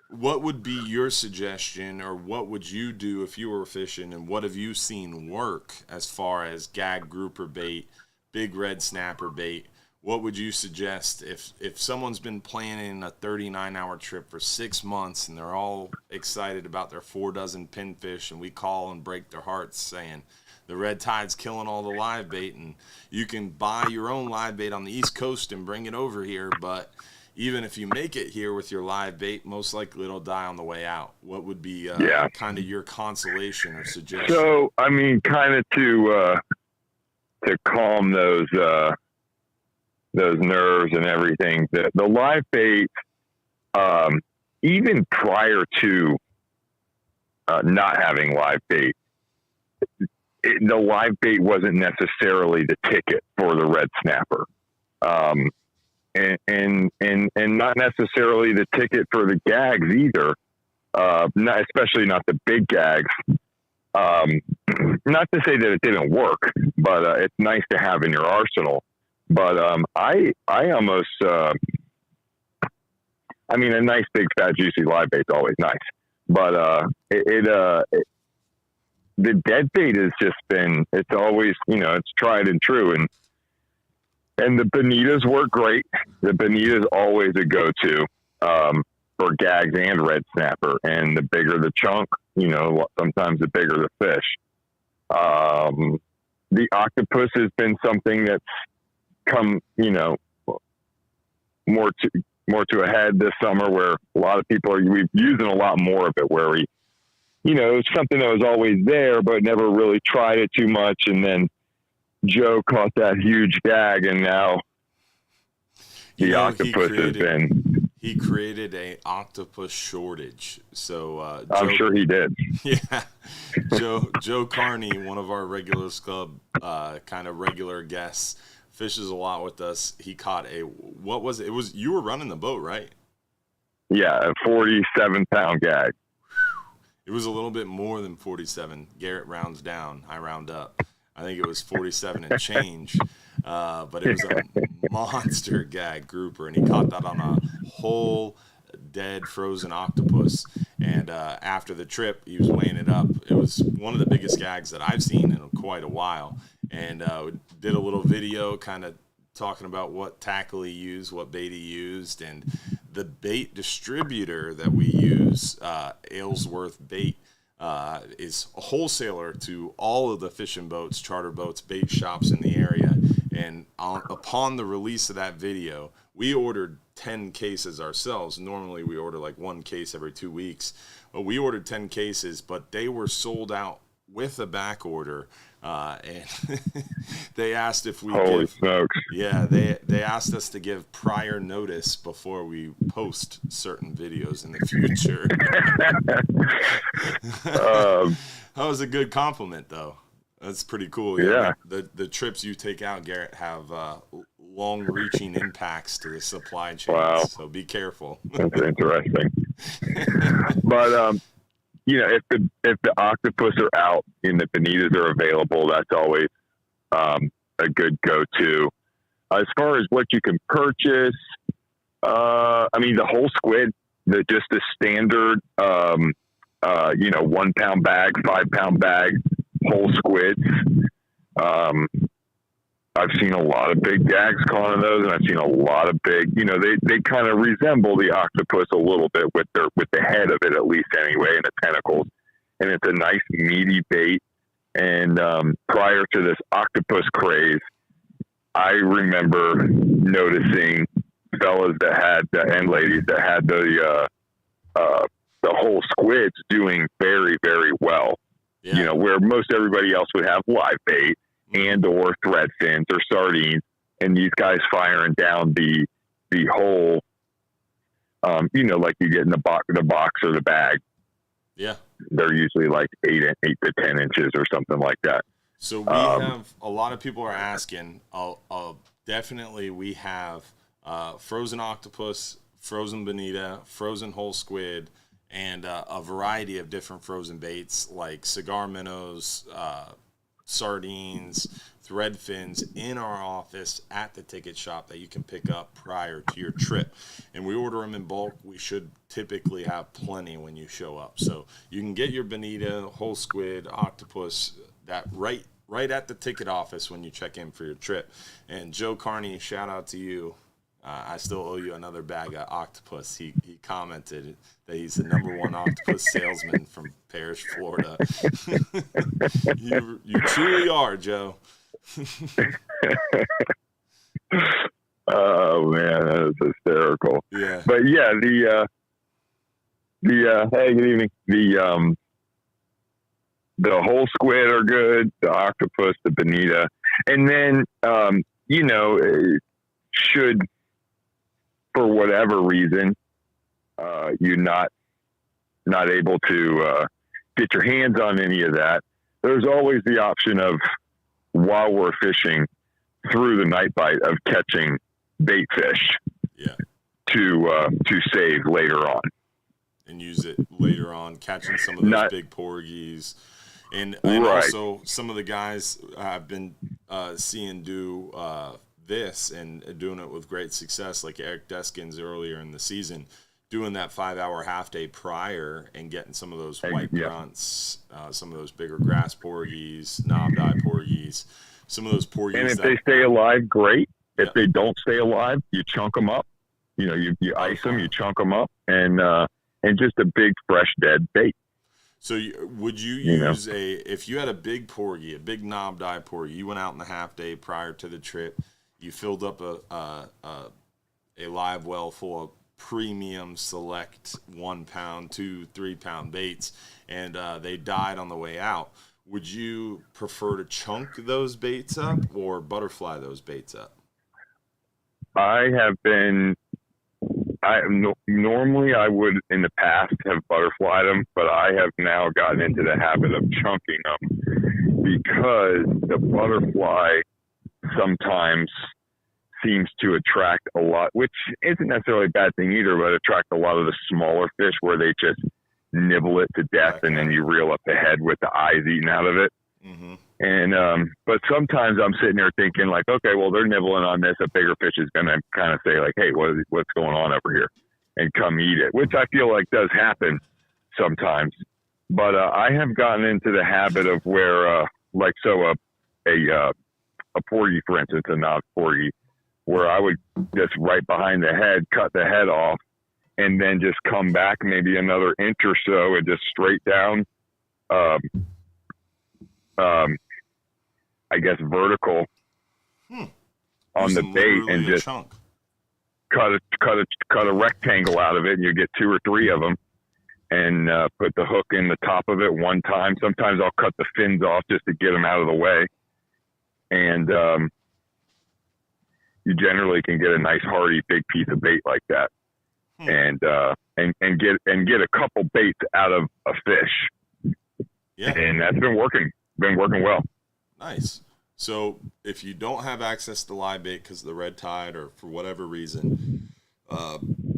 Speaker 1: what would be your suggestion, or what would you do if you were fishing, and what have you seen work as far as gag grouper bait, big red snapper bait? What would you suggest if someone's been planning a 39-hour trip for 6 months and they're all excited about their 4 dozen pinfish, and we call and break their hearts saying the red tide's killing all the live bait, and you can buy your own live bait on the East Coast and bring it over here, but even if you make it here with your live bait, most likely it'll die on the way out. What would be kind of your consolation or suggestion?
Speaker 5: So, kind of to calm those nerves and everything, the live bait, even prior to not having live bait, the live bait wasn't necessarily the ticket for the red snapper. And not necessarily the ticket for the gags either. Especially not the big gags. Not to say that it didn't work, but it's nice to have in your arsenal. But I almost, a nice big fat juicy live bait's always nice. But the dead bait has just been, it's always, it's tried and true. And the bonitas work great. The bonita's always a go-to for gags and red snapper. And the bigger the chunk, sometimes the bigger the fish. The octopus has been something that's come, more to a head this summer, where a lot of people we're using a lot more of it, where it's something that was always there, but never really tried it too much. And then Joe caught that huge gag, and now the octopus has been.
Speaker 1: He created a octopus shortage. So
Speaker 5: I'm sure he did.
Speaker 1: Yeah, Joe Carney, one of our Regulars Club kind of regular guests, fishes a lot with us. He caught what was it? It was, you were running the boat, right?
Speaker 5: Yeah, a 47-pound gag.
Speaker 1: It was a little bit more than 47. Garrett rounds down, I round up. I think it was 47 and change, but it was a monster gag grouper, and he caught that on a whole dead frozen octopus. And after the trip, he was weighing it up. It was one of the biggest gags that I've seen in quite a while. And did a little video kind of talking about what tackle he used, what bait he used, and the bait distributor that we use, Aylesworth Bait, is a wholesaler to all of the fishing boats, charter boats, bait shops in the area. And upon the release of that video, we ordered 10 cases ourselves. Normally we order like 1 case every 2 weeks. But we ordered 10 cases, but they were sold out with a back order. And they asked if we
Speaker 5: Holy smokes.
Speaker 1: Yeah, they asked us to give prior notice before we post certain videos in the future. That was a good compliment, though. That's pretty cool.
Speaker 5: Yeah.
Speaker 1: The trips you take out, Garrett, have long-reaching impacts to the supply chain.
Speaker 5: Wow.
Speaker 1: So be careful.
Speaker 5: That's interesting. But if the octopus are out and the bonitas are available, that's always a good go-to. As far as what you can purchase, the whole squid, just the standard, 1 pound bag, 5 pound bag, whole squids. I've seen a lot of big gags caught on those, and I've seen a lot of big, they kind of resemble the octopus a little bit with the head of it, at least anyway, and the tentacles. And it's a nice meaty bait. And prior to this octopus craze, I remember noticing fellas and ladies that had the whole squids doing very, very well.
Speaker 1: Yeah.
Speaker 5: Where most everybody else would have live bait and or thread fins or sardines, and these guys firing down the whole, like you get in the box or the bag.
Speaker 1: Yeah.
Speaker 5: They're usually like 8 to 10 inches or something like that.
Speaker 1: So we have a lot of people are asking. Definitely, we have frozen octopus, frozen bonita, frozen whole squid, and a variety of different frozen baits like cigar minnows, sardines, thread fins in our office at the ticket shop that you can pick up prior to your trip. And we order them in bulk. We should typically have plenty when you show up. So you can get your bonita, whole squid, octopus, that right at the ticket office when you check in for your trip. And Joe Carney, shout out to you. I still owe you another bag of octopus. He commented that he's the #1 octopus salesman from Parrish, Florida. You truly are, Joe.
Speaker 5: Oh man, that is hysterical.
Speaker 1: Yeah.
Speaker 5: But yeah, hey, good evening. The whole squid are good, the octopus, the bonita. And then should, for whatever reason, you're not able to get your hands on any of that, there's always the option of, while we're fishing, through the night bite, of catching bait fish.
Speaker 1: Yeah.
Speaker 5: To save later on.
Speaker 1: And use it later on, catching some of those big porgies. And
Speaker 5: right.
Speaker 1: Also, some of the guys I've been seeing do this and doing it with great success, like Eric Deskins earlier in the season, doing that 5-hour half day prior and getting some of those white grunts, some of those bigger grass porgies, knobdi porgies, some of those porgies.
Speaker 5: And if they stay alive, great. If they don't stay alive, you chunk them up. You ice them, you chunk them up, and just a big fresh dead bait.
Speaker 1: So would you use if you had a big porgy, a big knobdi porgy, you went out in the half day prior to the trip, you filled up a live well full of premium select 1 pound, 2-3 pound baits, and they died on the way out. Would you prefer to chunk those baits up or butterfly those baits up?
Speaker 5: Normally I would in the past have butterflied them, but I have now gotten into the habit of chunking them because the butterfly sometimes seems to attract a lot, which isn't necessarily a bad thing either, but attract a lot of the smaller fish where they just nibble it to death, and then you reel up the head with the eyes eaten out of it.
Speaker 1: Mm-hmm.
Speaker 5: And but sometimes I'm sitting there thinking like, okay, well, they're nibbling on this. A bigger fish is going to kind of say like, hey, what's going on over here, and come eat it, which I feel like does happen sometimes. But I have gotten into the habit of where a porgy, for instance, a knob porgy, where I would just right behind the head, cut the head off, and then just come back maybe another inch or so and just straight down, I guess vertical on the bait, and just
Speaker 1: chunk.
Speaker 5: cut a rectangle out of it, and you get 2 or 3 of them, and put the hook in the top of it one time. Sometimes I'll cut the fins off just to get them out of the way, and you generally can get a nice hearty big piece of bait like that, and get a couple baits out of a fish.
Speaker 1: Yeah,
Speaker 5: and that's been working well.
Speaker 1: Nice. So if you don't have access to live bait because of the red tide or for whatever reason,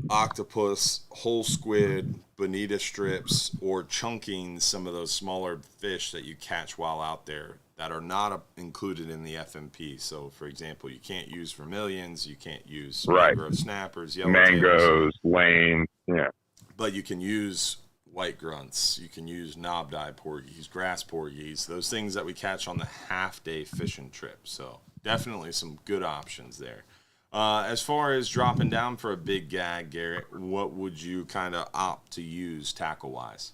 Speaker 1: octopus, whole squid, bonita strips, or chunking some of those smaller fish that you catch while out there that are not included in the FMP. So, for example, you can't use vermilions, you can't use mangrove snappers,
Speaker 5: mangoes, lane,
Speaker 1: but you can use white grunts, you can use knobdive porgies, grass porgies, those things that we catch on the half-day fishing trip. So definitely some good options there. As far as dropping down for a big gag, Garrett, what would you kind of opt to use tackle-wise?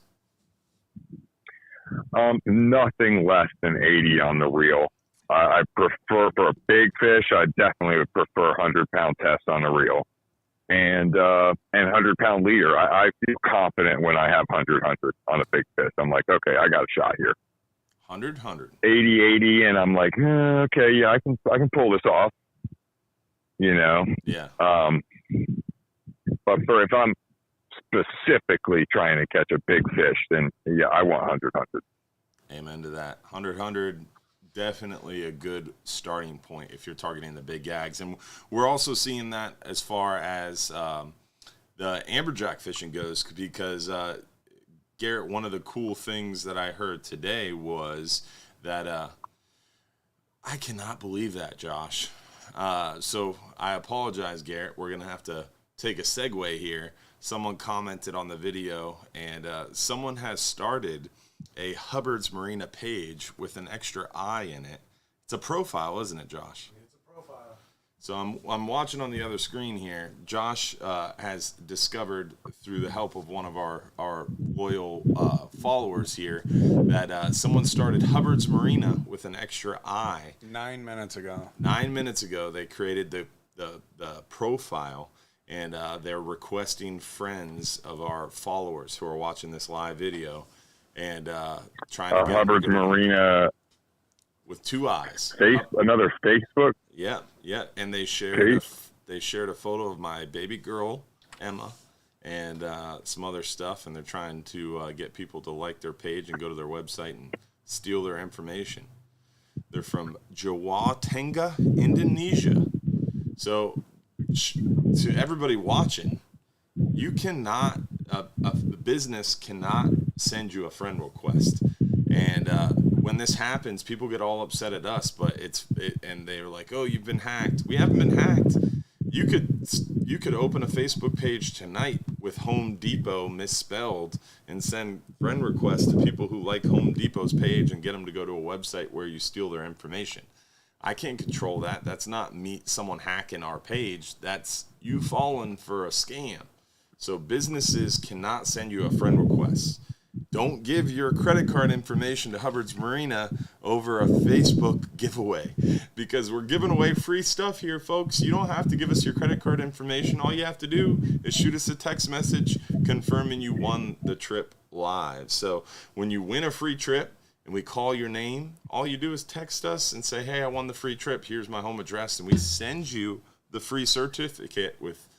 Speaker 5: Nothing less than 80 on the reel. I prefer, for a big fish, I definitely would prefer 100-pound test on the reel. And 100-pound leader. I feel confident when I have 100 on a big fish. I'm like, okay, I got a shot here.
Speaker 1: 100.
Speaker 5: 80, and I'm like, okay, yeah, I can pull this off.
Speaker 1: Yeah.
Speaker 5: But if I'm specifically trying to catch a big fish, then yeah, I want 100.
Speaker 1: Amen to that. 100. Definitely a good starting point if you're targeting the big gags. And we're also seeing that as far as the amberjack fishing goes, because Garrett, one of the cool things that I heard today was that I cannot believe that, Josh. So I apologize, Garrett. We're going to have to take a segue here. Someone commented on the video, and someone has started a Hubbard's Marina page with an extra I in it. It's a profile, isn't it, Josh?
Speaker 2: It's a profile.
Speaker 1: So I'm watching on the other screen here. Josh has discovered, through the help of one of our loyal followers here, that someone started Hubbard's Marina with an extra I.
Speaker 2: 9 minutes ago.
Speaker 1: 9 minutes ago, they created the profile, and they're requesting friends of our followers who are watching this live video, and trying to get
Speaker 5: Hubbard's Marina
Speaker 1: with 2 eyes.
Speaker 5: Another Facebook.
Speaker 1: Yeah, and they shared a photo of my baby girl Emma and some other stuff, and they're trying to get people to like their page and go to their website and steal their information. They're from Jawa Tengah, Indonesia. So to everybody watching, you cannot, a business cannot send you a friend request. And when this happens, people get all upset at us, but and they're like, "Oh, you've been hacked." We haven't been hacked. You could open a Facebook page tonight with Home Depot misspelled and send friend requests to people who like Home Depot's page and get them to go to a website where you steal their information. I can't control that. That's not someone hacking our page. That's you falling for a scam. So businesses cannot send you a friend request. Don't give your credit card information to Hubbard's Marina over a Facebook giveaway, because we're giving away free stuff here, folks. You don't have to give us your credit card information. All you have to do is shoot us a text message confirming you won the trip live. So when you win a free trip and we call your name, all you do is text us and say, "Hey, I won the free trip. Here's my home address." And we send you the free certificate with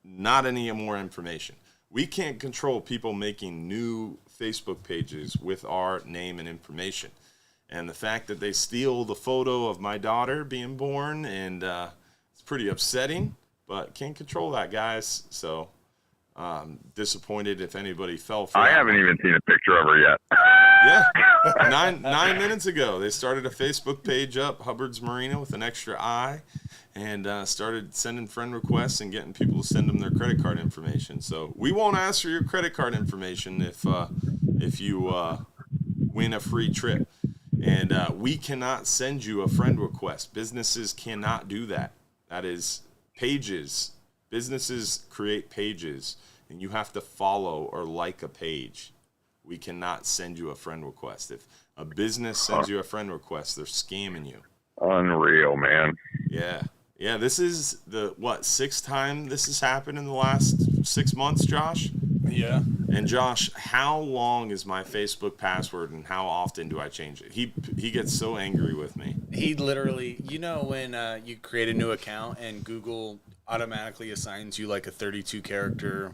Speaker 1: not any more information. We can't control people making new Facebook pages with our name and information. And the fact that they steal the photo of my daughter being born, and it's pretty upsetting, but can't control that, guys. So disappointed if anybody fell for
Speaker 5: I
Speaker 1: that.
Speaker 5: haven't even seen a picture of her yet.
Speaker 1: Yeah, 9 minutes ago, they started a Facebook page up, Hubbard's Marina, with an extra I, and started sending friend requests and getting people to send them their credit card information. So we won't ask for your credit card information if you win a free trip. And we cannot send you a friend request. Businesses cannot do that. That is pages. Businesses create pages, and you have to follow or like a page, we cannot send you a friend request. If a business sends you a friend request, they're scamming you.
Speaker 5: Unreal, man.
Speaker 1: Yeah. Yeah, this is the, sixth time this has happened in the last 6 months, Josh?
Speaker 2: Yeah.
Speaker 1: And Josh, how long is my Facebook password and how often do I change it? He gets so angry with me.
Speaker 2: He literally, when you create a new account and Google automatically assigns you like a 32-character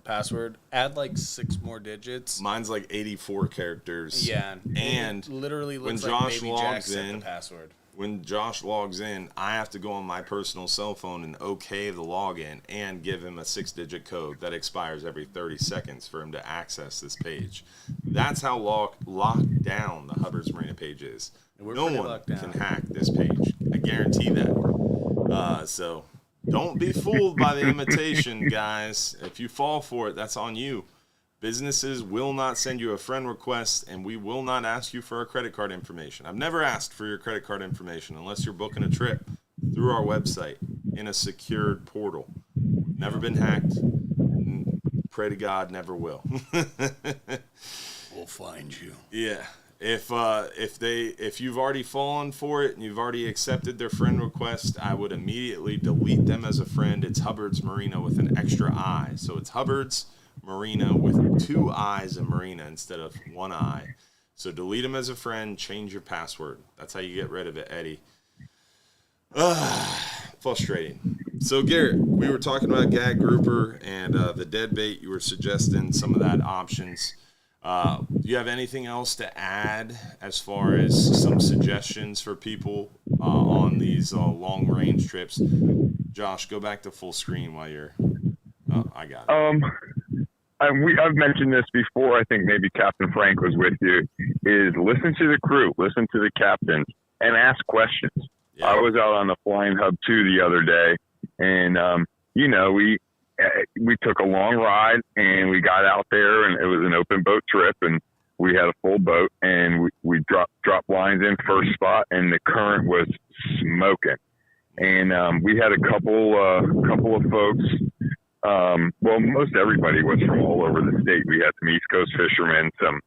Speaker 2: password, add like 6 more digits.
Speaker 1: Mine's like 84 characters.
Speaker 2: Yeah.
Speaker 1: And
Speaker 2: it literally looks
Speaker 1: when
Speaker 2: like
Speaker 1: Josh
Speaker 2: Baby
Speaker 1: logs
Speaker 2: Jack set
Speaker 1: in,
Speaker 2: the password.
Speaker 1: when Josh logs in, I have to go on my personal cell phone and okay the login and give him a 6-digit code that expires every 30 seconds for him to access this page. That's how locked down the Hubbard's Marina page is. No one can hack this page. I guarantee that. So don't be fooled by the imitation, guys. If you fall for it, that's on you. Businesses will not send you a friend request, and we will not ask you for a credit card information. I've never asked for your credit card information unless you're booking a trip through our website in a secured portal. Never been hacked. Pray to God, never will.
Speaker 3: We'll find you.
Speaker 1: Yeah. If you've already fallen for it and you've already accepted their friend request, I would immediately delete them as a friend. It's Hubbard's Marina with an extra I. So it's Hubbard's Marina with 2 I's in Marina instead of 1 I. So delete them as a friend, change your password. That's how you get rid of it, Eddie. Frustrating. So Garrett, we were talking about gag grouper and the dead bait. You were suggesting some of that options. Do you have anything else to add as far as some suggestions for people on these long range trips? Josh, go back to full screen while you're. Oh, I got it.
Speaker 5: I've mentioned this before. I think maybe Captain Frank was with you. Is listen to the crew, listen to the captains, and ask questions. Yeah. I was out on the Flying Hub 2 the other day, and we took a long ride, and we got out there, and it was an open boat trip, and we had a full boat, and we dropped lines in first spot, and the current was smoking, and we had a couple of folks. Well, most everybody was from all over the state. We had some East Coast fishermen, some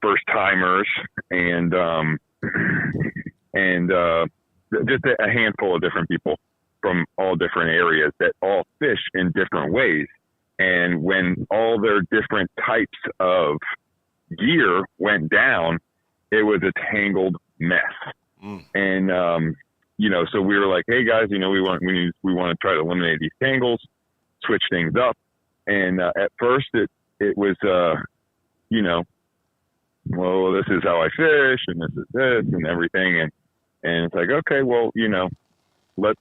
Speaker 5: first timers, and just a handful of different people from all different areas that all fish in different ways. And when all their different types of gear went down, it was a tangled mess. And so we were like, hey guys, we want to try to eliminate these tangles, switch things up. And at first it was well, this is how I fish, and this is this and everything, and it's like, okay, well,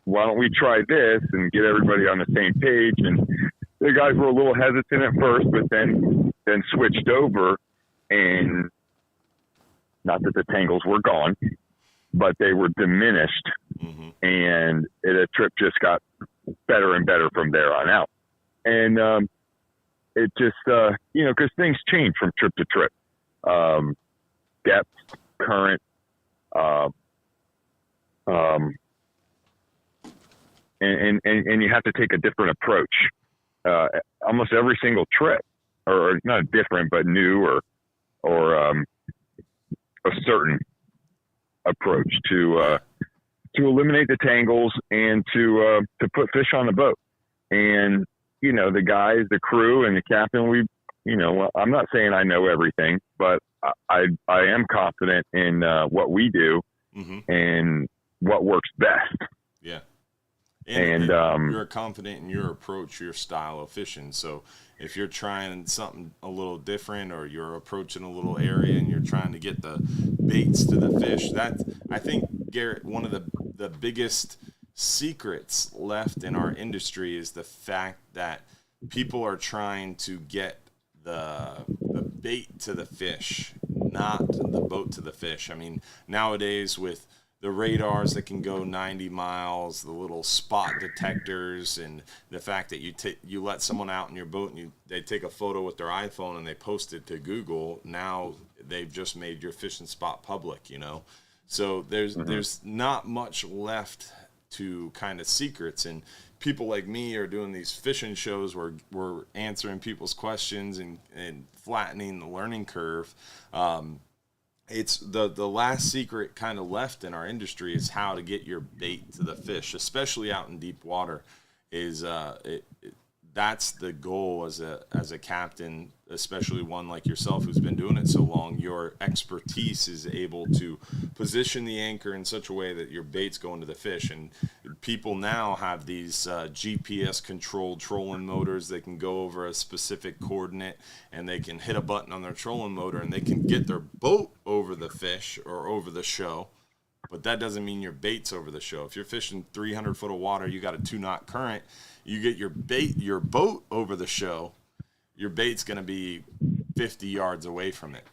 Speaker 5: why don't we try this and get everybody on the same page? And the guys were a little hesitant at first, but then switched over, and not that the tangles were gone, but they were diminished, and the trip just got better and better from there on out. And it just, because things change from trip to trip. Depth, current, and you have to take a different approach. Almost every single trip, or not different, but new or a certain approach to eliminate the tangles and to put fish on the boat. And the guys, the crew, and the captain, I'm not saying I know everything, but I am confident in what we do and what works best.
Speaker 1: Yeah. And you're confident in your approach, your style of fishing. So if you're trying something a little different, or you're approaching a little area and you're trying to get the baits to the fish, I think, Garrett, one of the biggest secrets left in our industry is the fact that people are trying to get the bait to the fish, not the boat to the fish. I mean, nowadays with the radars that can go 90 miles, the little spot detectors, and the fact that you let someone out in your boat and they take a photo with their iPhone and they post it to Google, now they've just made your fishing spot public, So there's not much left to kind of secrets, and people like me are doing these fishing shows where we're answering people's questions and flattening the learning curve. It's the last secret kind of left in our industry is how to get your bait to the fish, especially out in deep water. That's the goal as a captain, especially one like yourself who's been doing it so long. Your expertise is able to position the anchor in such a way that your bait's going to the fish. And people now have these GPS controlled trolling motors. They can go over a specific coordinate and they can hit a button on their trolling motor and they can get their boat over the fish or over the show. But that doesn't mean your bait's over the show. If you're fishing 300 foot of water, you got a 2-knot current, you get your boat over the show, your bait's going to be 50 yards away from it,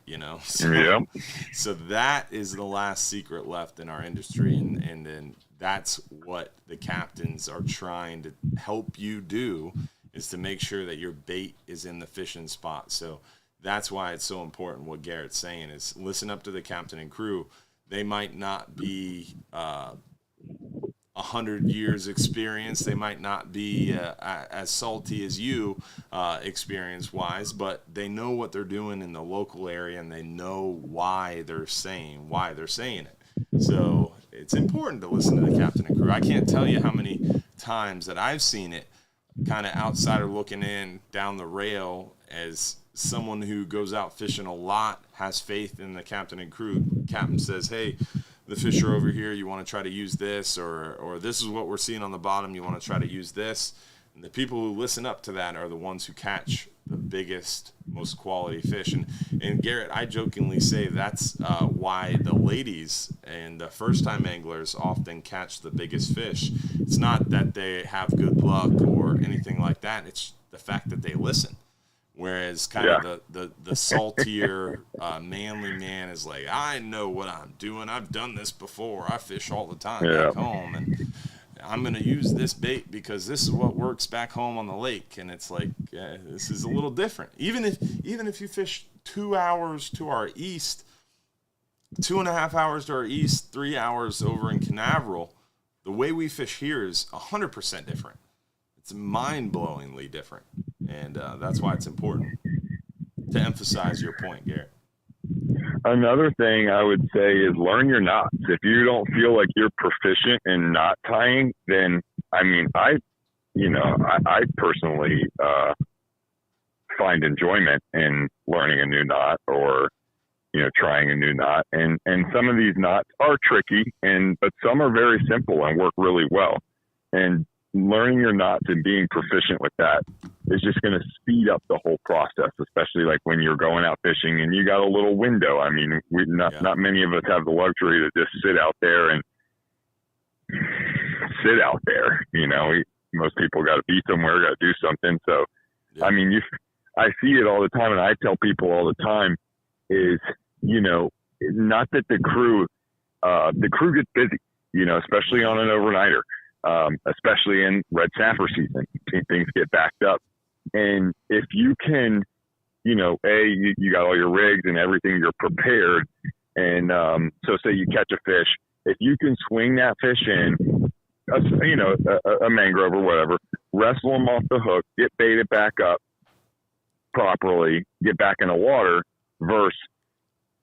Speaker 1: So that is the last secret left in our industry. And then that's what the captains are trying to help you do, is to make sure that your bait is in the fishing spot. So that's why it's so important. What Garrett's saying is listen up to the captain and crew. They might not be 100 years experience. They might not be as salty as you experience-wise, but they know what they're doing in the local area, and they know why they're saying it. So it's important to listen to the captain and crew. I can't tell you how many times that I've seen it kind of outsider looking in down the rail as someone who goes out fishing a lot, has faith in the captain and crew. Captain says, hey, the fish are over here, you want to try to use this, or this is what we're seeing on the bottom, you want to try to use this. And the people who listen up to that are the ones who catch the biggest, most quality fish. And Garrett, I jokingly say that's why the ladies and the first-time anglers often catch the biggest fish. It's not that they have good luck or anything like that. It's the fact that they listen. Whereas kind of the saltier, manly man is like, I know what I'm doing. I've done this before. I fish all the time back home, and I'm going to use this bait because this is what works back home on the lake. And it's like, this is a little different. Even if you fish 2 hours to our east, 2.5 hours to our east, 3 hours over in Canaveral, the way we fish here is 100% different. It's mind-blowingly different. And that's why it's important to emphasize your point, Garrett.
Speaker 5: Another thing I would say is learn your knots. If you don't feel like you're proficient in knot tying, then, I mean, I personally find enjoyment in learning a new knot or, trying a new knot. And some of these knots are tricky, but some are very simple and work really well. And learning your knots and being proficient with that is just going to speed up the whole process, especially like when you're going out fishing and you got a little window. I mean, not many of us have the luxury to just sit out there. Most people got to be somewhere, got to do something. So, I mean, I see it all the time, and I tell people all the time is, not that the crew gets busy, especially on an overnighter. Especially in red snapper season, things get backed up. And if you can, you got all your rigs and everything, you're prepared. And so say you catch a fish, if you can swing that fish in, a mangrove or whatever, wrestle them off the hook, get baited back up properly, get back in the water, versus.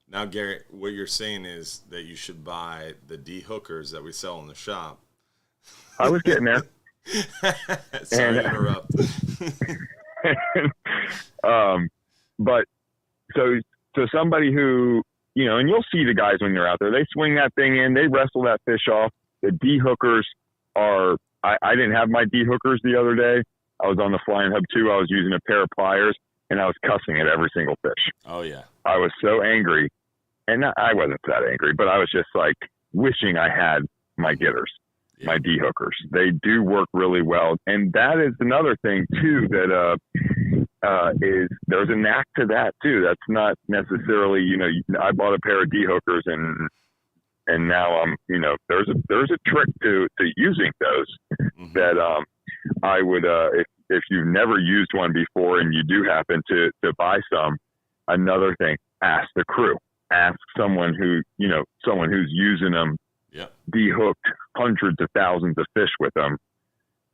Speaker 1: Now, Garrett, what you're saying is that you should buy the D-hookers that we sell in the shop.
Speaker 5: I was getting there.
Speaker 1: Sorry to interrupt.
Speaker 5: But so somebody who, and you'll see the guys when you're out there, they swing that thing in, they wrestle that fish off. The D-hookers are, I didn't have my D-hookers the other day. I was on the Flying Hub 2. I was using a pair of pliers, and I was cussing at every single fish.
Speaker 1: Oh, yeah.
Speaker 5: I was so angry. And I wasn't that angry, but I was just like wishing I had my getters. Yeah. My D-hookers. They do work really well. And that is another thing, too, that is there's a knack to that, too. That's not necessarily, I bought a pair of D-hookers and now I'm, there's a trick to using those that I would, if you've never used one before and you do happen to buy some, another thing, ask the crew. Ask someone who's using them. Yep. De-hooked hundreds of thousands of fish with them.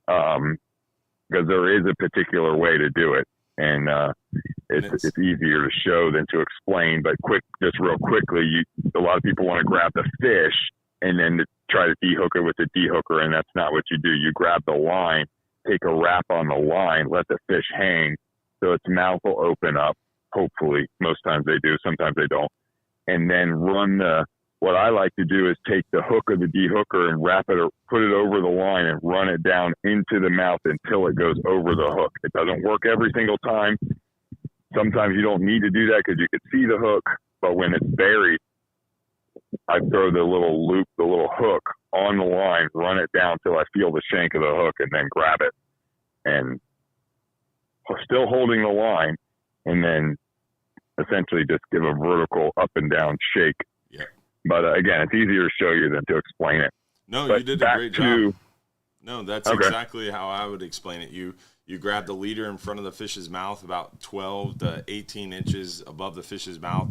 Speaker 5: because there is a particular way to do it. And it's easier to show than to explain. But just real quickly, a lot of people want to grab the fish and then to try to dehook it with the dehooker, and that's not what you do. You grab the line, take a wrap on the line, let the fish hang, so its mouth will open up. Hopefully, most times they do, sometimes they don't. And then what I like to do is take the hook of the dehooker and wrap it or put it over the line and run it down into the mouth until it goes over the hook. It doesn't work every single time. Sometimes you don't need to do that because you can see the hook, but when it's buried, I throw the little loop, the little hook on the line, run it down till I feel the shank of the hook, and then grab it. And still holding the line, and then essentially just give a vertical up and down shake.
Speaker 1: Yeah.
Speaker 5: But again, it's easier to show you than to explain it.
Speaker 1: No,
Speaker 5: but
Speaker 1: you did a great job. No, that's
Speaker 5: okay.
Speaker 1: Exactly how I would explain it. You grab the leader in front of the fish's mouth, about 12 to 18 inches above the fish's mouth.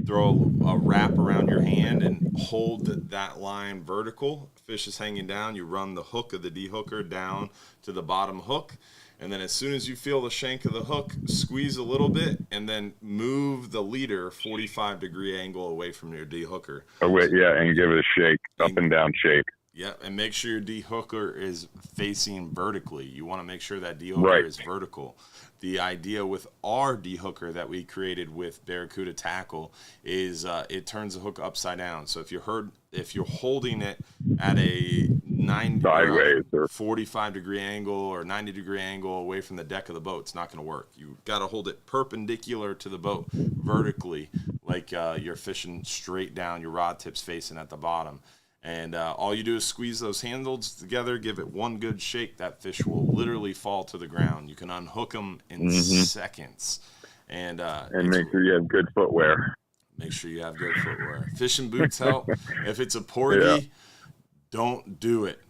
Speaker 1: Throw a wrap around your hand and hold that line vertical. Fish is hanging down. You run the hook of the dehooker down to the bottom hook. And then as soon as you feel the shank of the hook, squeeze a little bit and then move the leader 45-degree angle away from your dehooker.
Speaker 5: Oh, wait, yeah, and give it a shake, up and down shake.
Speaker 1: Yeah, and make sure your dehooker is facing vertically. You want to make sure that dehooker is vertical. The idea with our dehooker that we created with Barracuda Tackle is it turns the hook upside down. So if you're holding it at a 45-degree angle or 90-degree angle away from the deck of the boat, it's not going to work. You got to hold it perpendicular to the boat vertically, like you're fishing straight down, your rod tip's facing at the bottom. And all you do is squeeze those handles together, give it one good shake. That fish will literally fall to the ground. You can unhook them in seconds. And
Speaker 5: make sure you have good footwear.
Speaker 1: Make sure you have good footwear. Fishing boots help. If it's a porgy, don't do it.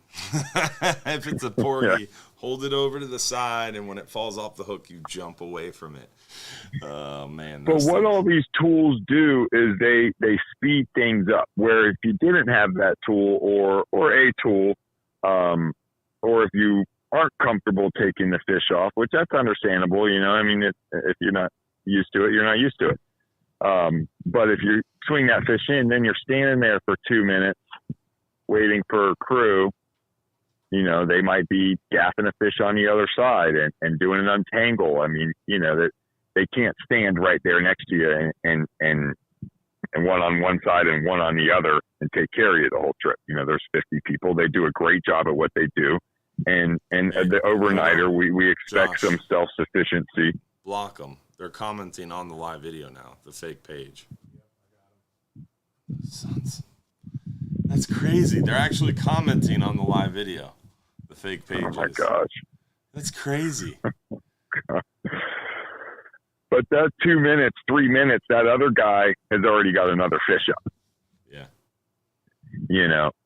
Speaker 1: If it's a porgy, hold it over to the side, and when it falls off the hook, you jump away from it. Oh, man.
Speaker 5: But what all these tools do is they speed things up, where if you didn't have that tool or a tool, or if you aren't comfortable taking the fish off, which that's understandable, I mean, if you're not used to it, you're not used to it. But if you swing that fish in, then you're standing there for 2 minutes waiting for a crew. They might be gaffing a fish on the other side and doing an untangle. I mean, that they can't stand right there next to you and one on one side and one on the other and take care of you the whole trip. There's 50 people. They do a great job at what they do. And the overnighter, we expect some self-sufficiency.
Speaker 1: Block them. They're commenting on the live video now, the fake page. Sons. That's crazy. They're actually commenting on the live video, the fake pages.
Speaker 5: Oh, my gosh.
Speaker 1: That's crazy.
Speaker 5: But that 2 minutes, 3 minutes, that other guy has already got another fish up.
Speaker 1: Yeah.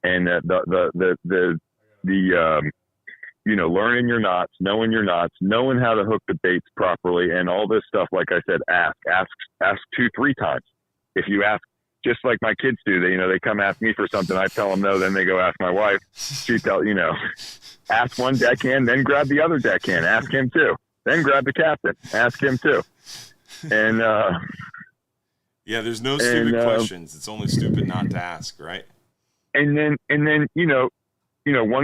Speaker 5: And learning your knots, knowing how to hook the baits properly, and all this stuff. Like I said, ask 2-3 times. If you ask, just like my kids do, they come ask me for something, I tell them no, then they go ask my wife. She tell ask one deckhand, then grab the other deckhand, ask him too, then grab the captain, ask him too. And
Speaker 1: there's no stupid questions. It's only stupid not to ask, right?
Speaker 5: And then one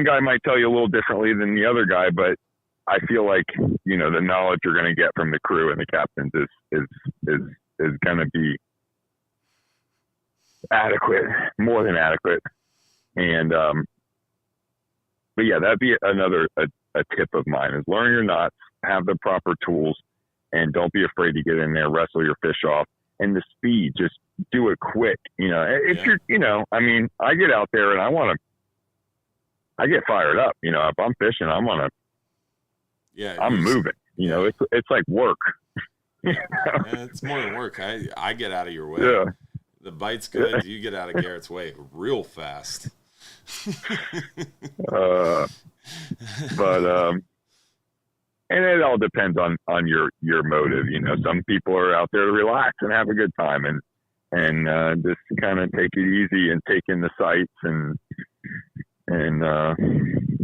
Speaker 5: guy might tell you a little differently than the other guy, but I feel like the knowledge you're going to get from the crew and the captains is going to be adequate, more than adequate. And but yeah, that'd be another a tip of mine, is learn your knots, have the proper tools, and don't be afraid to get in there, wrestle your fish off. And the speed, just do it quick. If you're, I mean, I get out there and I get fired up. If I'm fishing, I'm moving. It's like work.
Speaker 1: It's more than work. I get out of your way.
Speaker 5: Yeah.
Speaker 1: The bite's good. You get out of Garrett's way real fast.
Speaker 5: And it all depends on your motive. Some people are out there to relax and have a good time and just kind of take it easy and take in the sights and and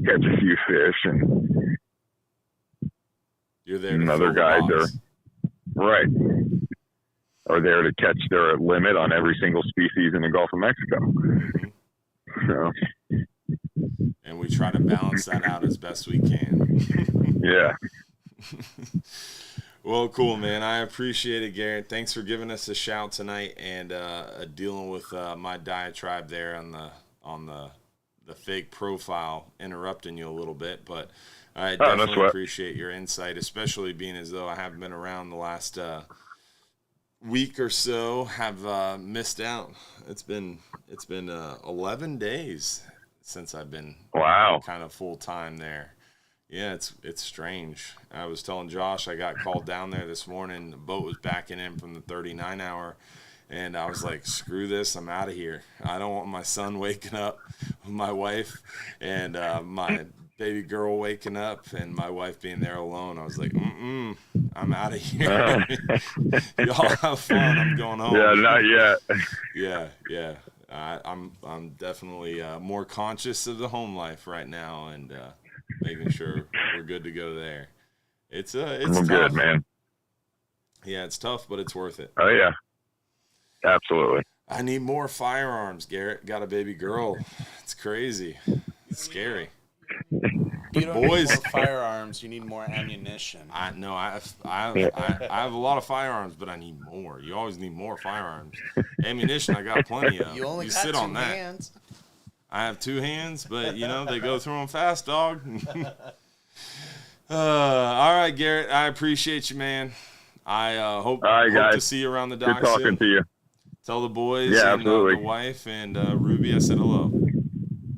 Speaker 5: catch a few fish. And
Speaker 1: You're there to
Speaker 5: other
Speaker 1: fill the
Speaker 5: guys
Speaker 1: box.
Speaker 5: are there to catch their limit on every single species in the Gulf of Mexico.
Speaker 1: Mm-hmm.
Speaker 5: So,
Speaker 1: and we try to balance that out as best we can.
Speaker 5: yeah.
Speaker 1: Well, cool, man. I appreciate it, Garrett. Thanks for giving us a shout tonight and dealing with my diatribe there on the fake profile, interrupting you a little bit. But I definitely appreciate your insight, especially being as though I haven't been around the last week or so. Have missed out. It's been 11 days since I've been kind of full time there. Yeah, it's strange. I was telling Josh I got called down there this morning. The boat was backing in from the 39 hour, and I was like, screw this, I'm out of here. I don't want my son waking up with my wife and my baby girl waking up and my wife being there alone. I was like, I'm out of here. Y'all have fun. I'm going home.
Speaker 5: Yeah, not yet.
Speaker 1: Yeah. I'm definitely more conscious of the home life right now and making sure we're good to go there. It's tough.
Speaker 5: Good, man.
Speaker 1: Yeah, it's tough, but it's worth it.
Speaker 5: Oh yeah, absolutely.
Speaker 1: I need more firearms, Garrett. Got a baby girl. It's crazy. It's scary.
Speaker 2: You don't need more firearms. You need more ammunition.
Speaker 1: I have a lot of firearms, but I need more. You always need more firearms. Ammunition, I got plenty of.
Speaker 2: You only got
Speaker 1: sit
Speaker 2: two
Speaker 1: on that.
Speaker 2: hands.
Speaker 1: I have two hands, but they go through them fast, dog. All right, Garrett. I appreciate you, man. I hope to see you around the dock.
Speaker 5: Good talking
Speaker 1: soon.
Speaker 5: to you.
Speaker 1: Tell the boys
Speaker 5: and
Speaker 1: the wife and Ruby I said hello.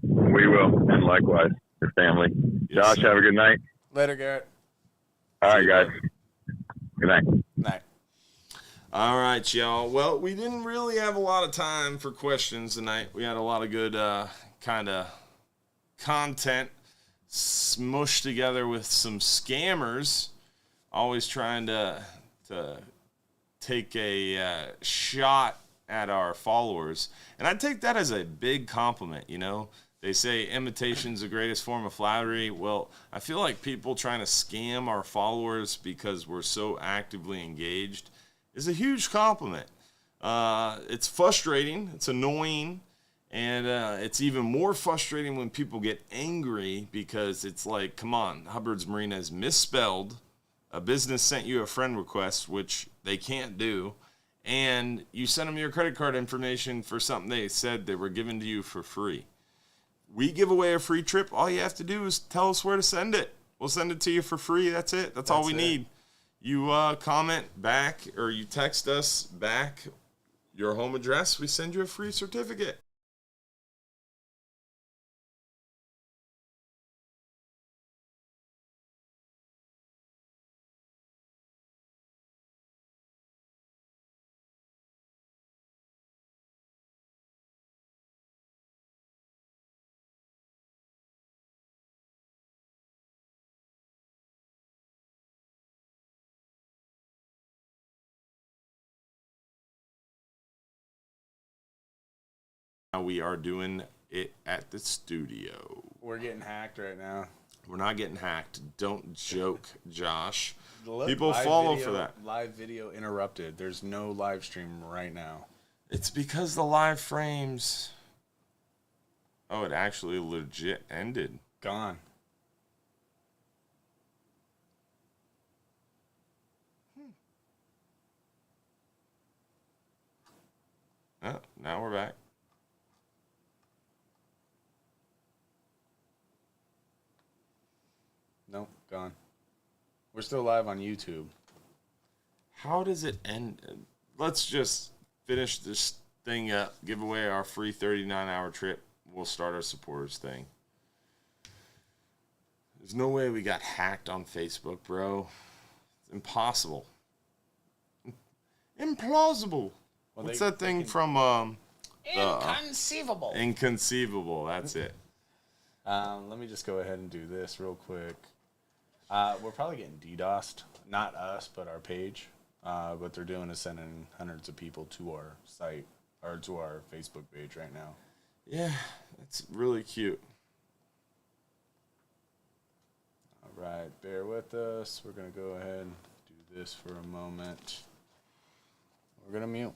Speaker 5: We will, and likewise, your family.
Speaker 1: Yes,
Speaker 5: Josh,
Speaker 1: sir.
Speaker 5: have a good night.
Speaker 2: Later, Garrett.
Speaker 5: All right, guys.
Speaker 1: Bud.
Speaker 5: Good night.
Speaker 2: Night.
Speaker 1: All right, y'all. Well, we didn't really have a lot of time for questions tonight. We had a lot of good kind of content smushed together with some scammers, always trying to take a shot at our followers. And I take that as a big compliment, They say imitation's the greatest form of flattery. Well, I feel like people trying to scam our followers because we're so actively engaged is a huge compliment. It's frustrating. It's annoying. And it's even more frustrating when people get angry because it's like, come on, Hubbard's Marina is misspelled. A business sent you a friend request, which they can't do. And you sent them your credit card information for something they said they were giving to you for free. We give away a free trip. All you have to do is tell us where to send it. We'll send it to you for free. That's it. That's all we need. You comment back or you text us back your home address. We send you a free certificate. We are doing it at the studio.
Speaker 2: We're getting hacked right now.
Speaker 1: We're not getting hacked. Don't joke, Josh.
Speaker 2: Look,
Speaker 1: people follow for that.
Speaker 2: Live video interrupted. There's no live stream right now.
Speaker 1: It's because the live frames. Oh, it actually legit ended.
Speaker 2: Gone.
Speaker 1: Oh, now we're back.
Speaker 2: Nope, gone. We're still live on YouTube.
Speaker 1: How does it end? Let's just finish this thing up. Give away our free 39-hour trip. We'll start our supporters thing. There's no way we got hacked on Facebook, bro. It's impossible. Implausible.
Speaker 2: Well,
Speaker 1: What's that thing from?
Speaker 2: Inconceivable.
Speaker 1: Inconceivable. That's it.
Speaker 2: Let me just go ahead and do this real quick. We're probably getting DDoSed. Not us, but our page. What they're doing is sending hundreds of people to our site or to our Facebook page right now.
Speaker 1: Yeah, that's really cute.
Speaker 2: All right, bear with us. We're going to go ahead and do this for a moment. We're going to mute.